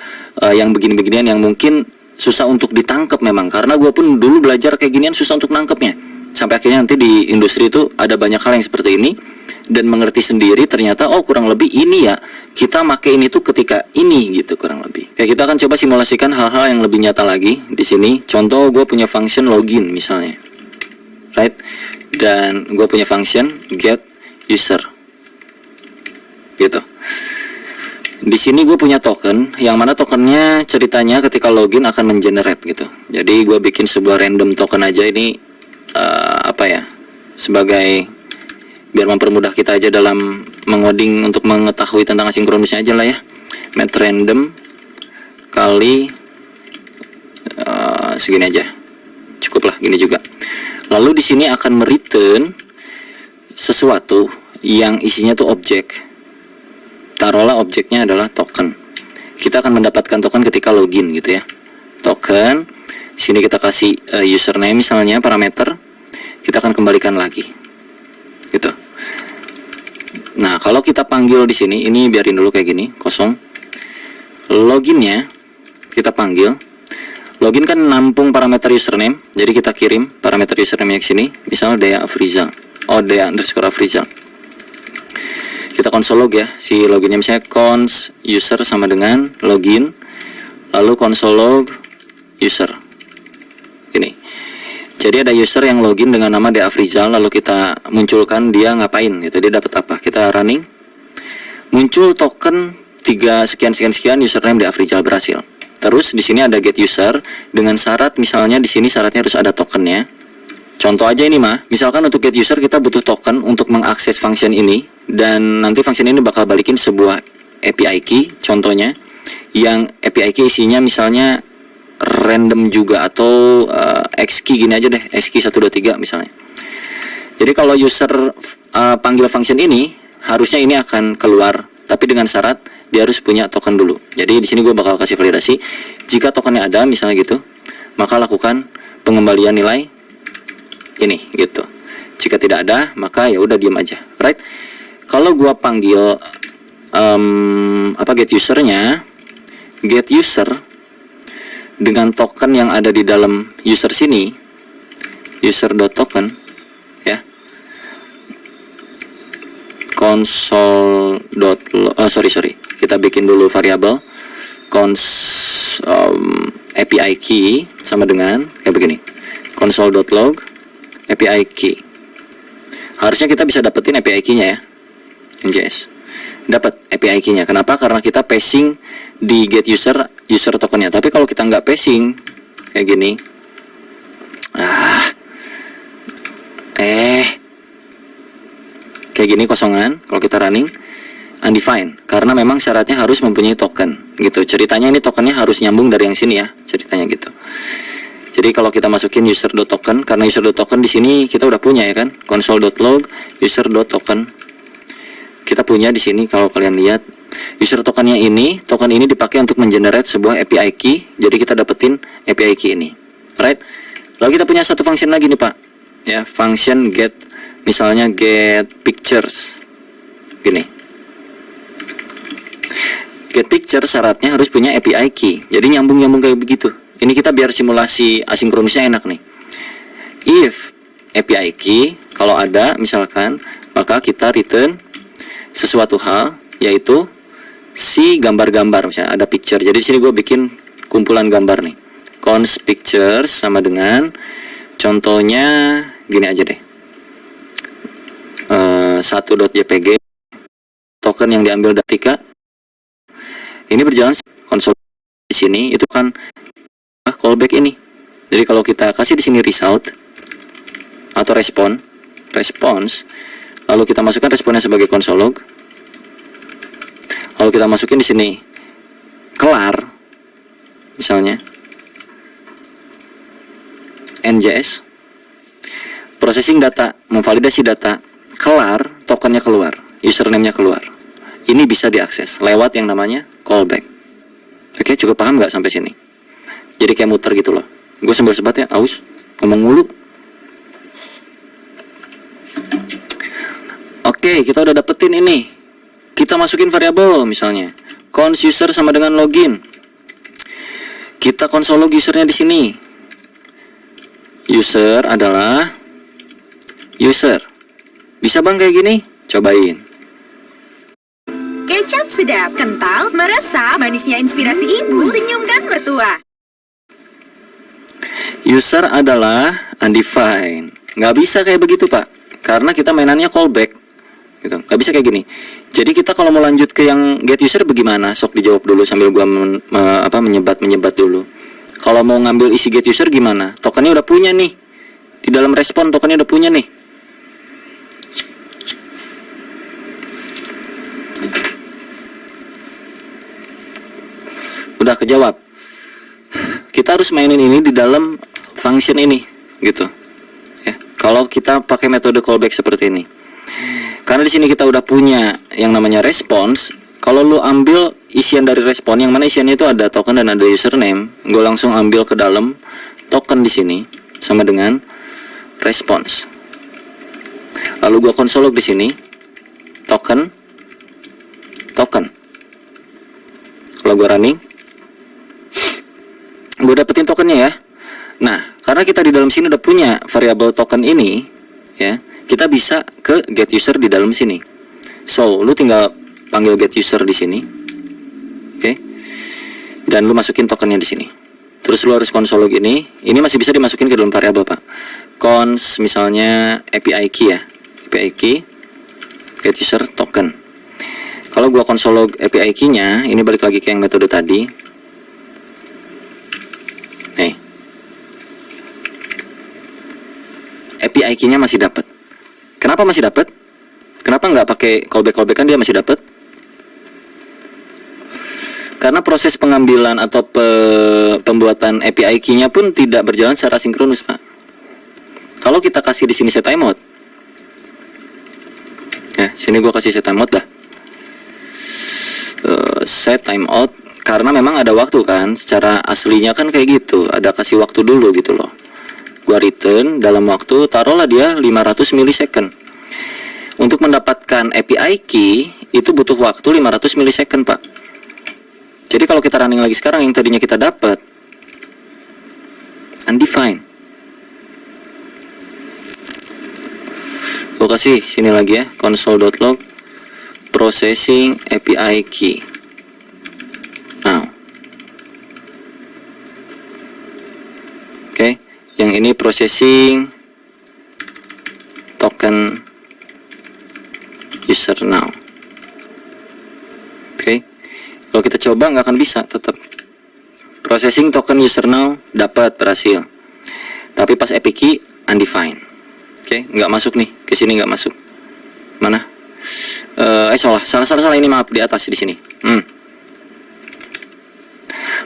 yang begini-beginian yang mungkin susah untuk ditangkap memang. Karena gua pun dulu belajar kayak ginian susah untuk nangkepnya. Sampai akhirnya nanti di industri itu ada banyak hal yang seperti ini, dan mengerti sendiri ternyata oh kurang lebih ini ya kita make ini tuh ketika ini gitu kurang lebih. Kayak kita akan coba simulasikan hal-hal yang lebih nyata lagi di sini. Contoh gue punya function login misalnya, right? Dan gue punya function get user, gitu. Di sini gue punya token, yang mana tokennya ceritanya ketika login akan mengenerate gitu. Jadi gue bikin sebuah random token aja ini. Sebagai biar mempermudah kita aja dalam mengoding untuk mengetahui tentang asinkronusnya aja lah ya. Met random kali segini aja, cukup lah gini juga. Lalu di sini akan mereturn sesuatu yang isinya tuh objek. Taruhlah objeknya adalah token. Kita akan mendapatkan token ketika login gitu ya. Token, sini kita kasih username misalnya parameter. Kita akan kembalikan lagi, gitu. Nah, kalau kita panggil di sini, ini biarin dulu kayak gini, kosong. Loginnya kita panggil. Login kan nampung parameter username, jadi kita kirim parameter username ke sini. Misalnya Dea Afrizal, Dea_Afrizal. Kita console log ya, si loginnya misalnya cons user sama dengan login, lalu console log user. Ini. Jadi ada user yang login dengan nama Dea Afrizal, lalu kita munculkan dia ngapain gitu, dia dapat apa. Kita running, muncul token 3 sekian username Dea Afrizal berhasil. Terus di sini ada get user dengan syarat, misalnya di sini syaratnya harus ada tokennya. Contoh aja ini mah, misalkan untuk get user kita butuh token untuk mengakses function ini, dan nanti function ini bakal balikin sebuah API key, contohnya yang API key isinya misalnya random juga atau xkey gini aja deh, xkey 123 misalnya. Jadi kalau user panggil function ini, harusnya ini akan keluar, tapi dengan syarat dia harus punya token dulu. Jadi di sini gue bakal kasih validasi, jika tokennya ada misalnya gitu, maka lakukan pengembalian nilai ini gitu. Jika tidak ada, maka ya udah diam aja, right? Kalau gue panggil get usernya, get user dengan token yang ada di dalam user sini, user.token ya, kita bikin dulu variabel API key sama dengan kayak begini, console.log API key. Harusnya kita bisa dapetin API key-nya ya, NJS. Dapat API key-nya. Kenapa? Karena kita passing di get user tokennya. Tapi kalau kita nggak passing kayak gini, kayak gini kosongan. Kalau kita running undefined, karena memang syaratnya harus mempunyai token gitu. Ceritanya ini tokennya harus nyambung dari yang sini ya, ceritanya gitu. Jadi kalau kita masukin user.token, karena user.token di sini kita udah punya ya kan, console.log user.token kita punya di sini. Kalau kalian lihat user tokennya ini, token ini dipakai untuk mengenerate sebuah API key. Jadi kita dapetin API key ini, right? Lalu kita punya satu function lagi nih Pak, ya, function get, misalnya get pictures, gini. Get picture syaratnya harus punya API key. Jadi nyambung kayak begitu. Ini kita biar simulasi asinkronisnya enak nih. If API key kalau ada misalkan, maka kita return sesuatu hal, yaitu si gambar-gambar, misalnya ada picture. Jadi di sini gue bikin kumpulan gambar nih. Const pictures sama dengan, contohnya gini aja deh. 1.jpg token yang diambil dari Tika. Ini berjalan konsol di sini itu kan callback ini. Jadi kalau kita kasih di sini result atau response, lalu kita masukkan responnya sebagai console log, lalu kita masukin di sini kelar, misalnya NJS processing data, memvalidasi data, kelar, tokennya keluar, username-nya keluar. Ini bisa diakses lewat yang namanya callback. Oke, cukup paham nggak sampai sini? Jadi kayak muter gitu loh. Gue sebat ya, aus, ngomong mulu. Oke, kita udah dapetin ini. Kita masukin variabel misalnya const user sama dengan login. Kita console log usernya di sini. User adalah user. Bisa bang kayak gini? Cobain. Kecap sedap, kental, meresap, manisnya inspirasi ibu, senyumkan mertua. User adalah undefined. Nggak bisa kayak begitu Pak, karena kita mainannya callback gitu. Nggak bisa kayak gini. Jadi kita kalau mau lanjut ke yang get user bagaimana? Sok dijawab dulu sambil gua menyebat dulu. Kalau mau ngambil isi get user gimana? Tokennya udah punya nih. Di dalam respon tokennya udah punya nih. Udah kejawab. Kita harus mainin ini di dalam function ini gitu ya. Kalau kita pakai metode callback seperti ini, karena di sini kita udah punya yang namanya response. Kalau lu ambil isian dari respon, yang mana isiannya itu ada token dan ada username, gue langsung ambil ke dalam token di sini sama dengan response. Lalu gue console log di sini token. Kalau gue running, gue dapetin tokennya ya. Nah, karena kita di dalam sini udah punya variabel token ini, ya, kita bisa ke get user di dalam sini. So, lu tinggal panggil get user di sini, oke? Dan lu masukin tokennya di sini. Terus lu harus console log ini masih bisa dimasukin ke dalam variabel Pak. Const misalnya API key ya, API key get user token. Kalau gua console log API key-nya, ini balik lagi ke yang metode tadi. API key-nya masih dapat. Kenapa masih dapat? Kenapa nggak pakai callback-callback, kan dia masih dapat? Karena proses pengambilan atau pembuatan API key-nya pun tidak berjalan secara sinkronus, Pak. Kalau kita kasih di sini set timeout, ya, sini gua kasih set timeout dah. Set timeout, karena memang ada waktu kan, secara aslinya kan kayak gitu, ada kasih waktu dulu gitu loh. Gua return dalam waktu, taruhlah dia 500 milisecond. Untuk mendapatkan API key itu butuh waktu 500 milisecond, Pak. Jadi kalau kita running lagi sekarang, yang tadinya kita dapat undefined. Gue kasih sini lagi ya, console.log processing API key. Now, oke, yang ini processing token user now. Oke, kalau kita coba nggak akan bisa, tetap processing token user now dapat, berhasil, tapi pas API key undefined. Oke, nggak masuk nih, ke sini nggak masuk. Mana? Salah ini, maaf, di atas di sini.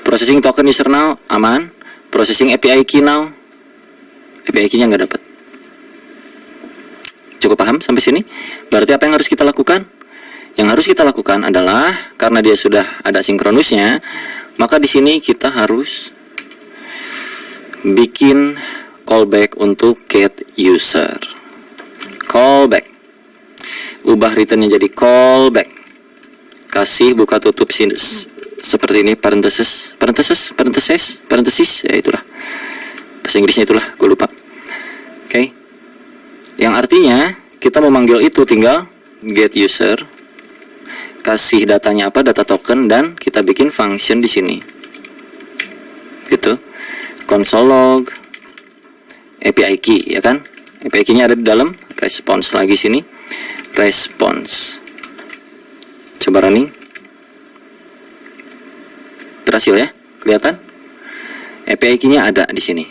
Processing token user now aman, processing API key now, API key-nya nggak dapat. Cukup paham sampai sini? Berarti apa yang harus kita lakukan? Yang harus kita lakukan adalah, karena dia sudah ada sinkronusnya, maka di sini kita harus bikin callback untuk get user. Callback. Ubah returnnya jadi callback. Kasih buka tutup sinus seperti ini, parenthesis, ya itulah. Bahasa Inggrisnya itulah, gue lupa. Oke. Yang artinya kita memanggil itu tinggal get user, kasih datanya apa, data token, dan kita bikin function di sini. Gitu. Console log API key, ya kan? API key-nya ada di dalam response lagi sini. Response. Coba running. Berhasil ya? Kelihatan? API key-nya ada di sini.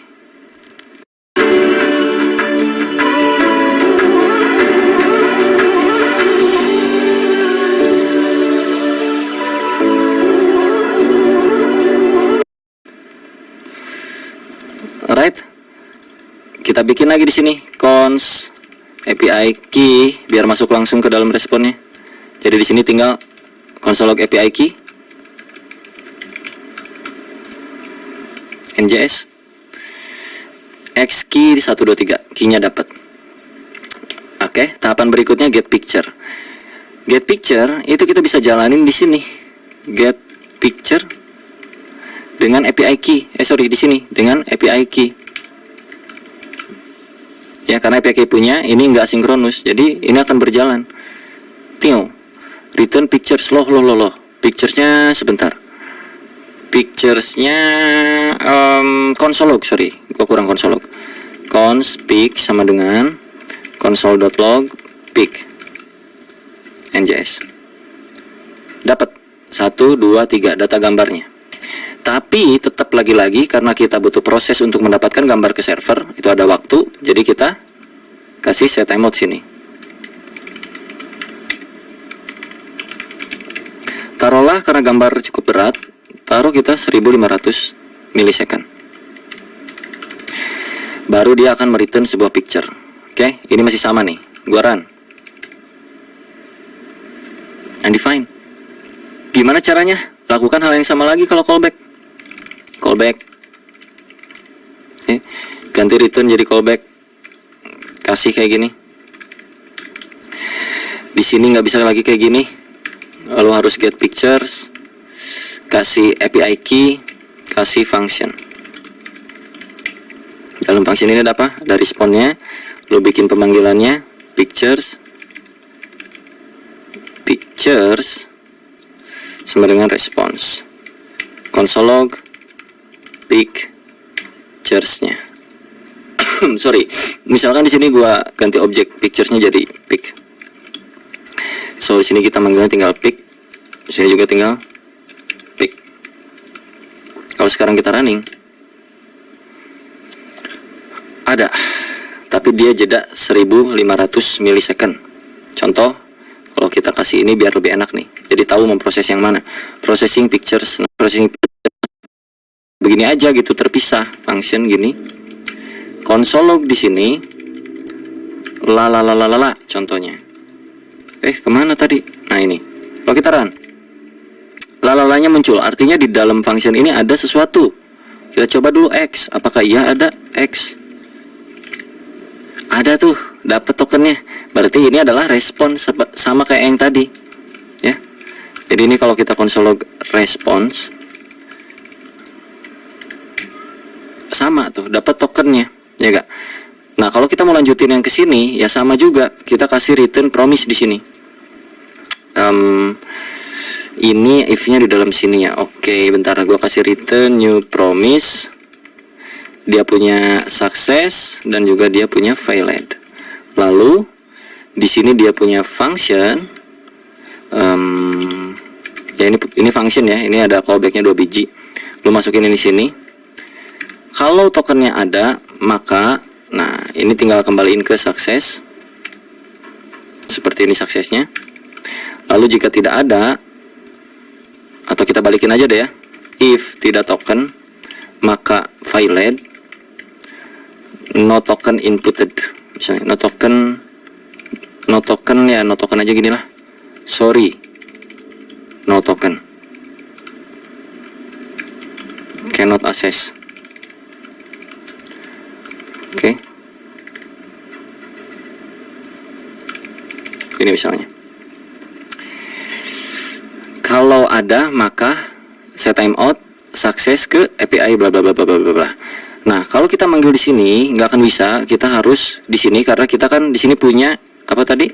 Alright. Kita bikin lagi di sini cons API key biar masuk langsung ke dalam responnya. Jadi di sini tinggal console log API key NJS X key 123, key-nya dapat. Oke, tahapan berikutnya get picture. Get picture itu kita bisa jalanin di sini. Get picture dengan API key. Di sini dengan API key. Ya, karena API key punya ini nggak sinkronus, jadi ini akan berjalan. Tinggal return pictures loh. Picturesnya sebentar. Picturesnya console log, gua kurang console log. Cons pic sama dengan console.log pic NJS. Dapat 1, 2, 3 data gambarnya. Tapi tetap lagi-lagi karena kita butuh proses untuk mendapatkan gambar ke server, itu ada waktu, jadi kita kasih set timeout sini. Taruhlah karena gambar cukup berat, taruh kita 1500 milisecond. Baru dia akan mereturn sebuah picture. Oke, ini masih sama nih. Gua run. Undefined. Gimana caranya? Lakukan hal yang sama lagi kalau callback. Oke, ganti return jadi callback. Kasih kayak gini. Di sini nggak bisa lagi kayak gini. Lalu harus get pictures, kasih API key, kasih function. Dalam function ini ada apa? Ada responnya. Lo bikin pemanggilannya pictures sama dengan response. Console log pictures-nya. Misalkan di sini gua ganti objek pictures-nya jadi pic. So di sini kita manggilnya tinggal pic. Di sini juga tinggal pic. Kalau sekarang kita running, ada, tapi dia jeda 1500 milisecond. Contoh, kalau kita kasih ini biar lebih enak nih. Jadi tahu memproses yang mana. Processing pictures, begini aja gitu, terpisah function gini. Console log di sini contohnya. Kemana tadi? Nah ini. Kalau kita run, lalalanya muncul, artinya di dalam function ini ada sesuatu. Kita coba dulu X, apakah iya ada X? Ada tuh, dapat tokennya. Berarti ini adalah respon sama kayak yang tadi, ya. Jadi ini kalau kita konsol log response sama tuh, dapat tokennya, ya gak? Nah, kalau kita mau lanjutin yang ke sini, ya sama juga, kita kasih return promise di sini. Ini if-nya di dalam sini ya. Oke, bentar, gua kasih return new promise. Dia punya success dan juga dia punya failed. Lalu di sini dia punya function. Ya ini function ya. Ini ada callbacknya 2 biji. Lu masukin ini sini. Kalau tokennya ada, maka nah ini tinggal kembaliin ke success. Seperti ini suksesnya. Lalu jika tidak ada, atau kita balikin aja deh ya. If tidak token, maka failed. No token inputted. Misalnya no token ya, no token aja gini lah. Sorry, no token, cannot access. Oke. Ini misalnya. Kalau ada, maka set timeout, sukses ke API bla bla bla bla bla bla. Nah, kalau kita manggil di sini nggak akan bisa, kita harus di sini karena kita kan di sini punya apa tadi?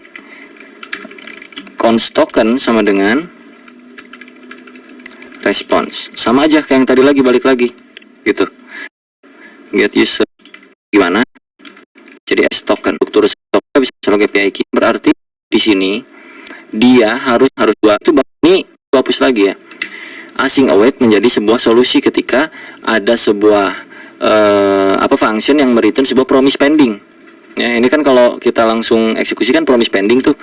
Const token sama dengan response. Sama aja kayak yang tadi lagi, balik lagi gitu. Get user gimana? Jadi as token, struktur token bisa log API key. Berarti di sini dia harus dua itu ini hapus lagi ya. Async await menjadi sebuah solusi ketika ada sebuah function yang mereturn sebuah promise pending. Ya, ini kan kalau kita langsung eksekusi kan promise pending tuh.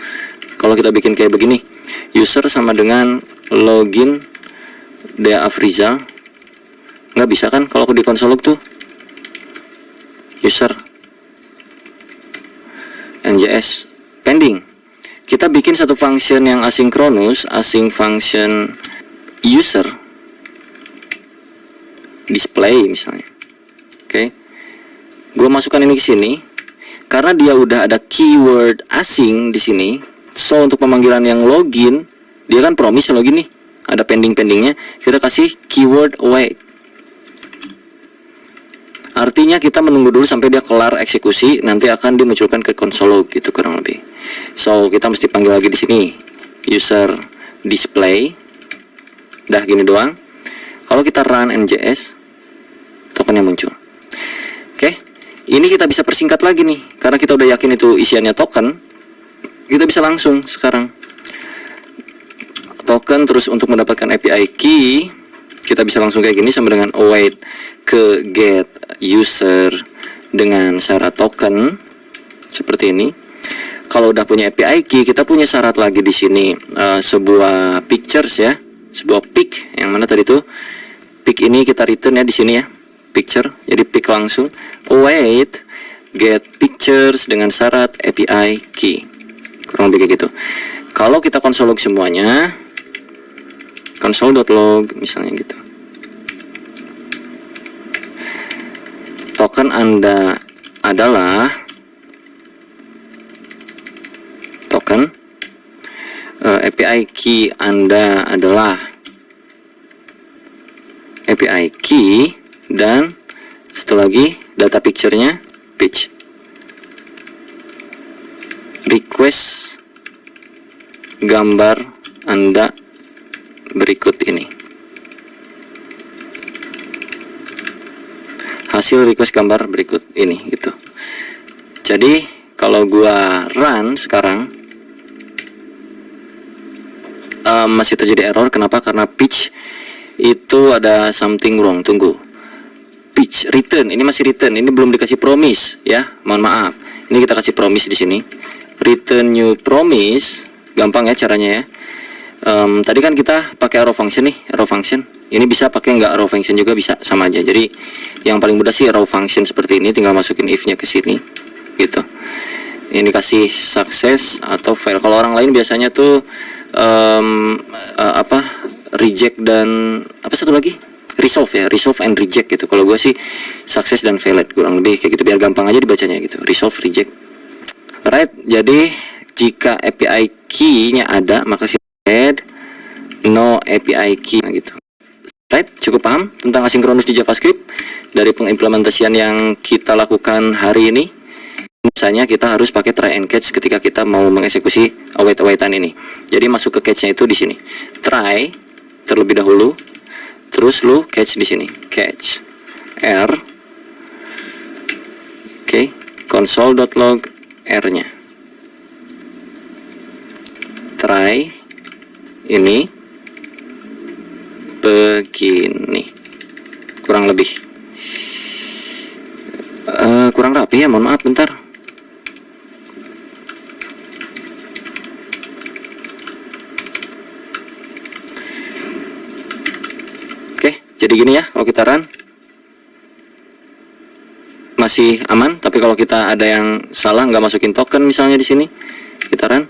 Kalau kita bikin kayak begini, user sama dengan login Dea Afrizal, nggak bisa kan kalau di konsol log tuh user njs pending. Kita bikin satu function yang asinkronus, async function user display misalnya. Oke, gue masukkan ini ke sini karena dia udah ada keyword asing di sini. So untuk pemanggilan yang login, dia kan promise login nih, ada pendingnya. Kita kasih keyword await. Artinya kita menunggu dulu sampai dia kelar eksekusi, nanti akan dimunculkan ke konsol log gitu kurang lebih. So kita mesti panggil lagi di sini user display. Dah gini doang. Kalau kita run njs, tokennya muncul. Oke, ini kita bisa persingkat lagi nih, karena kita udah yakin itu isiannya token. Kita bisa langsung sekarang token, terus untuk mendapatkan API key kita bisa langsung kayak gini sama dengan await ke get user dengan syarat token seperti ini. Kalau udah punya API key, kita punya syarat lagi di sini sebuah pictures ya, sebuah pic yang mana tadi tuh pic ini kita return ya di sini ya, picture. Jadi pic langsung await get pictures dengan syarat API key, kurang lebih kayak gitu. Kalau kita konsol log semuanya, console.log misalnya gitu, token Anda adalah token, API key Anda adalah API key, dan satu lagi data picture-nya pitch. Request gambar Anda berikut ini. Hasil request gambar berikut ini gitu. Jadi kalau gua run sekarang masih terjadi error. Kenapa? Karena pitch itu ada something wrong. Tunggu. Pitch return, ini masih return, ini belum dikasih promise ya. Mohon maaf. Ini kita kasih promise di sini. Return new promise, gampang ya caranya ya. Tadi kan kita pakai arrow function nih, arrow function. Ini bisa pakai nggak arrow function juga bisa, sama aja. Jadi yang paling mudah sih arrow function seperti ini, tinggal masukin if-nya ke sini, gitu. Ini kasih success atau fail. Kalau orang lain biasanya tuh reject dan apa satu lagi? Resolve ya, resolve and reject gitu. Kalau gue sih success dan failed, kurang lebih kayak gitu, biar gampang aja dibacanya gitu. Resolve, reject. Right, jadi jika API key-nya ada, maka si add no API key gitu. Right, cukup paham tentang asinkronus di JavaScript dari pengimplementasian yang kita lakukan hari ini. Misalnya kita harus pakai try and catch ketika kita mau mengeksekusi await-awaitan ini. Jadi masuk ke catch-nya itu di sini. Try terlebih dahulu, terus lu catch di sini. Catch R. Oke, console.log R-nya. Try ini begini, kurang lebih kurang rapi ya, mohon maaf bentar. Oke, jadi gini ya, kalau kita run masih aman, tapi kalau kita ada yang salah nggak masukin token misalnya di sini, kita run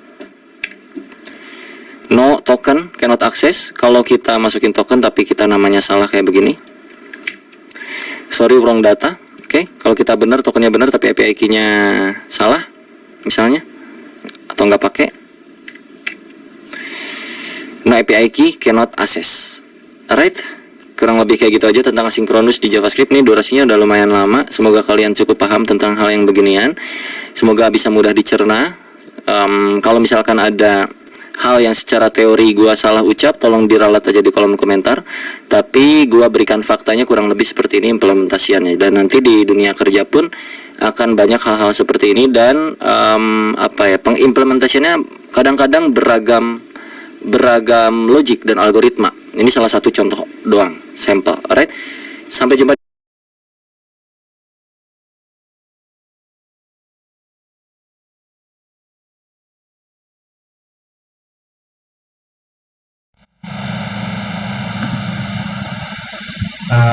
no token cannot access. Kalau kita masukin token tapi kita namanya salah kayak begini, sorry wrong data. Oke, kalau kita benar, tokennya benar tapi API key-nya salah misalnya, atau nggak pakai, no API key cannot access. Alright, kurang lebih kayak gitu aja tentang asinkronus di JavaScript. Nih durasinya udah lumayan lama, semoga kalian cukup paham tentang hal yang beginian, semoga bisa mudah dicerna. Kalau misalkan ada hal yang secara teori gua salah ucap, tolong diralat aja di kolom komentar. Tapi gua berikan faktanya kurang lebih seperti ini implementasiannya. Dan nanti di dunia kerja pun akan banyak hal-hal seperti ini. Dan pengimplementasiannya kadang-kadang beragam logik dan algoritma. Ini salah satu contoh doang, sampel. Alright, sampai jumpa.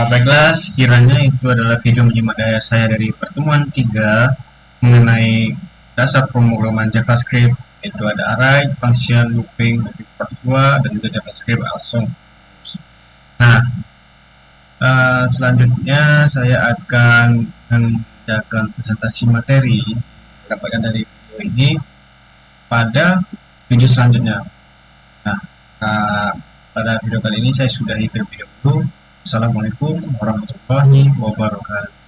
Baiklah, sekiranya itu adalah video menyimak daya saya dari pertemuan 3 mengenai dasar pemrograman JavaScript, yaitu ada array, function, looping, part 2, dan juga JavaScript async. Nah, selanjutnya saya akan mengerjakan presentasi materi dapatkan dari video ini pada video selanjutnya. Nah, pada video kali ini saya sudahi terlebih dahulu. Assalamualaikum warahmatullahi wabarakatuh.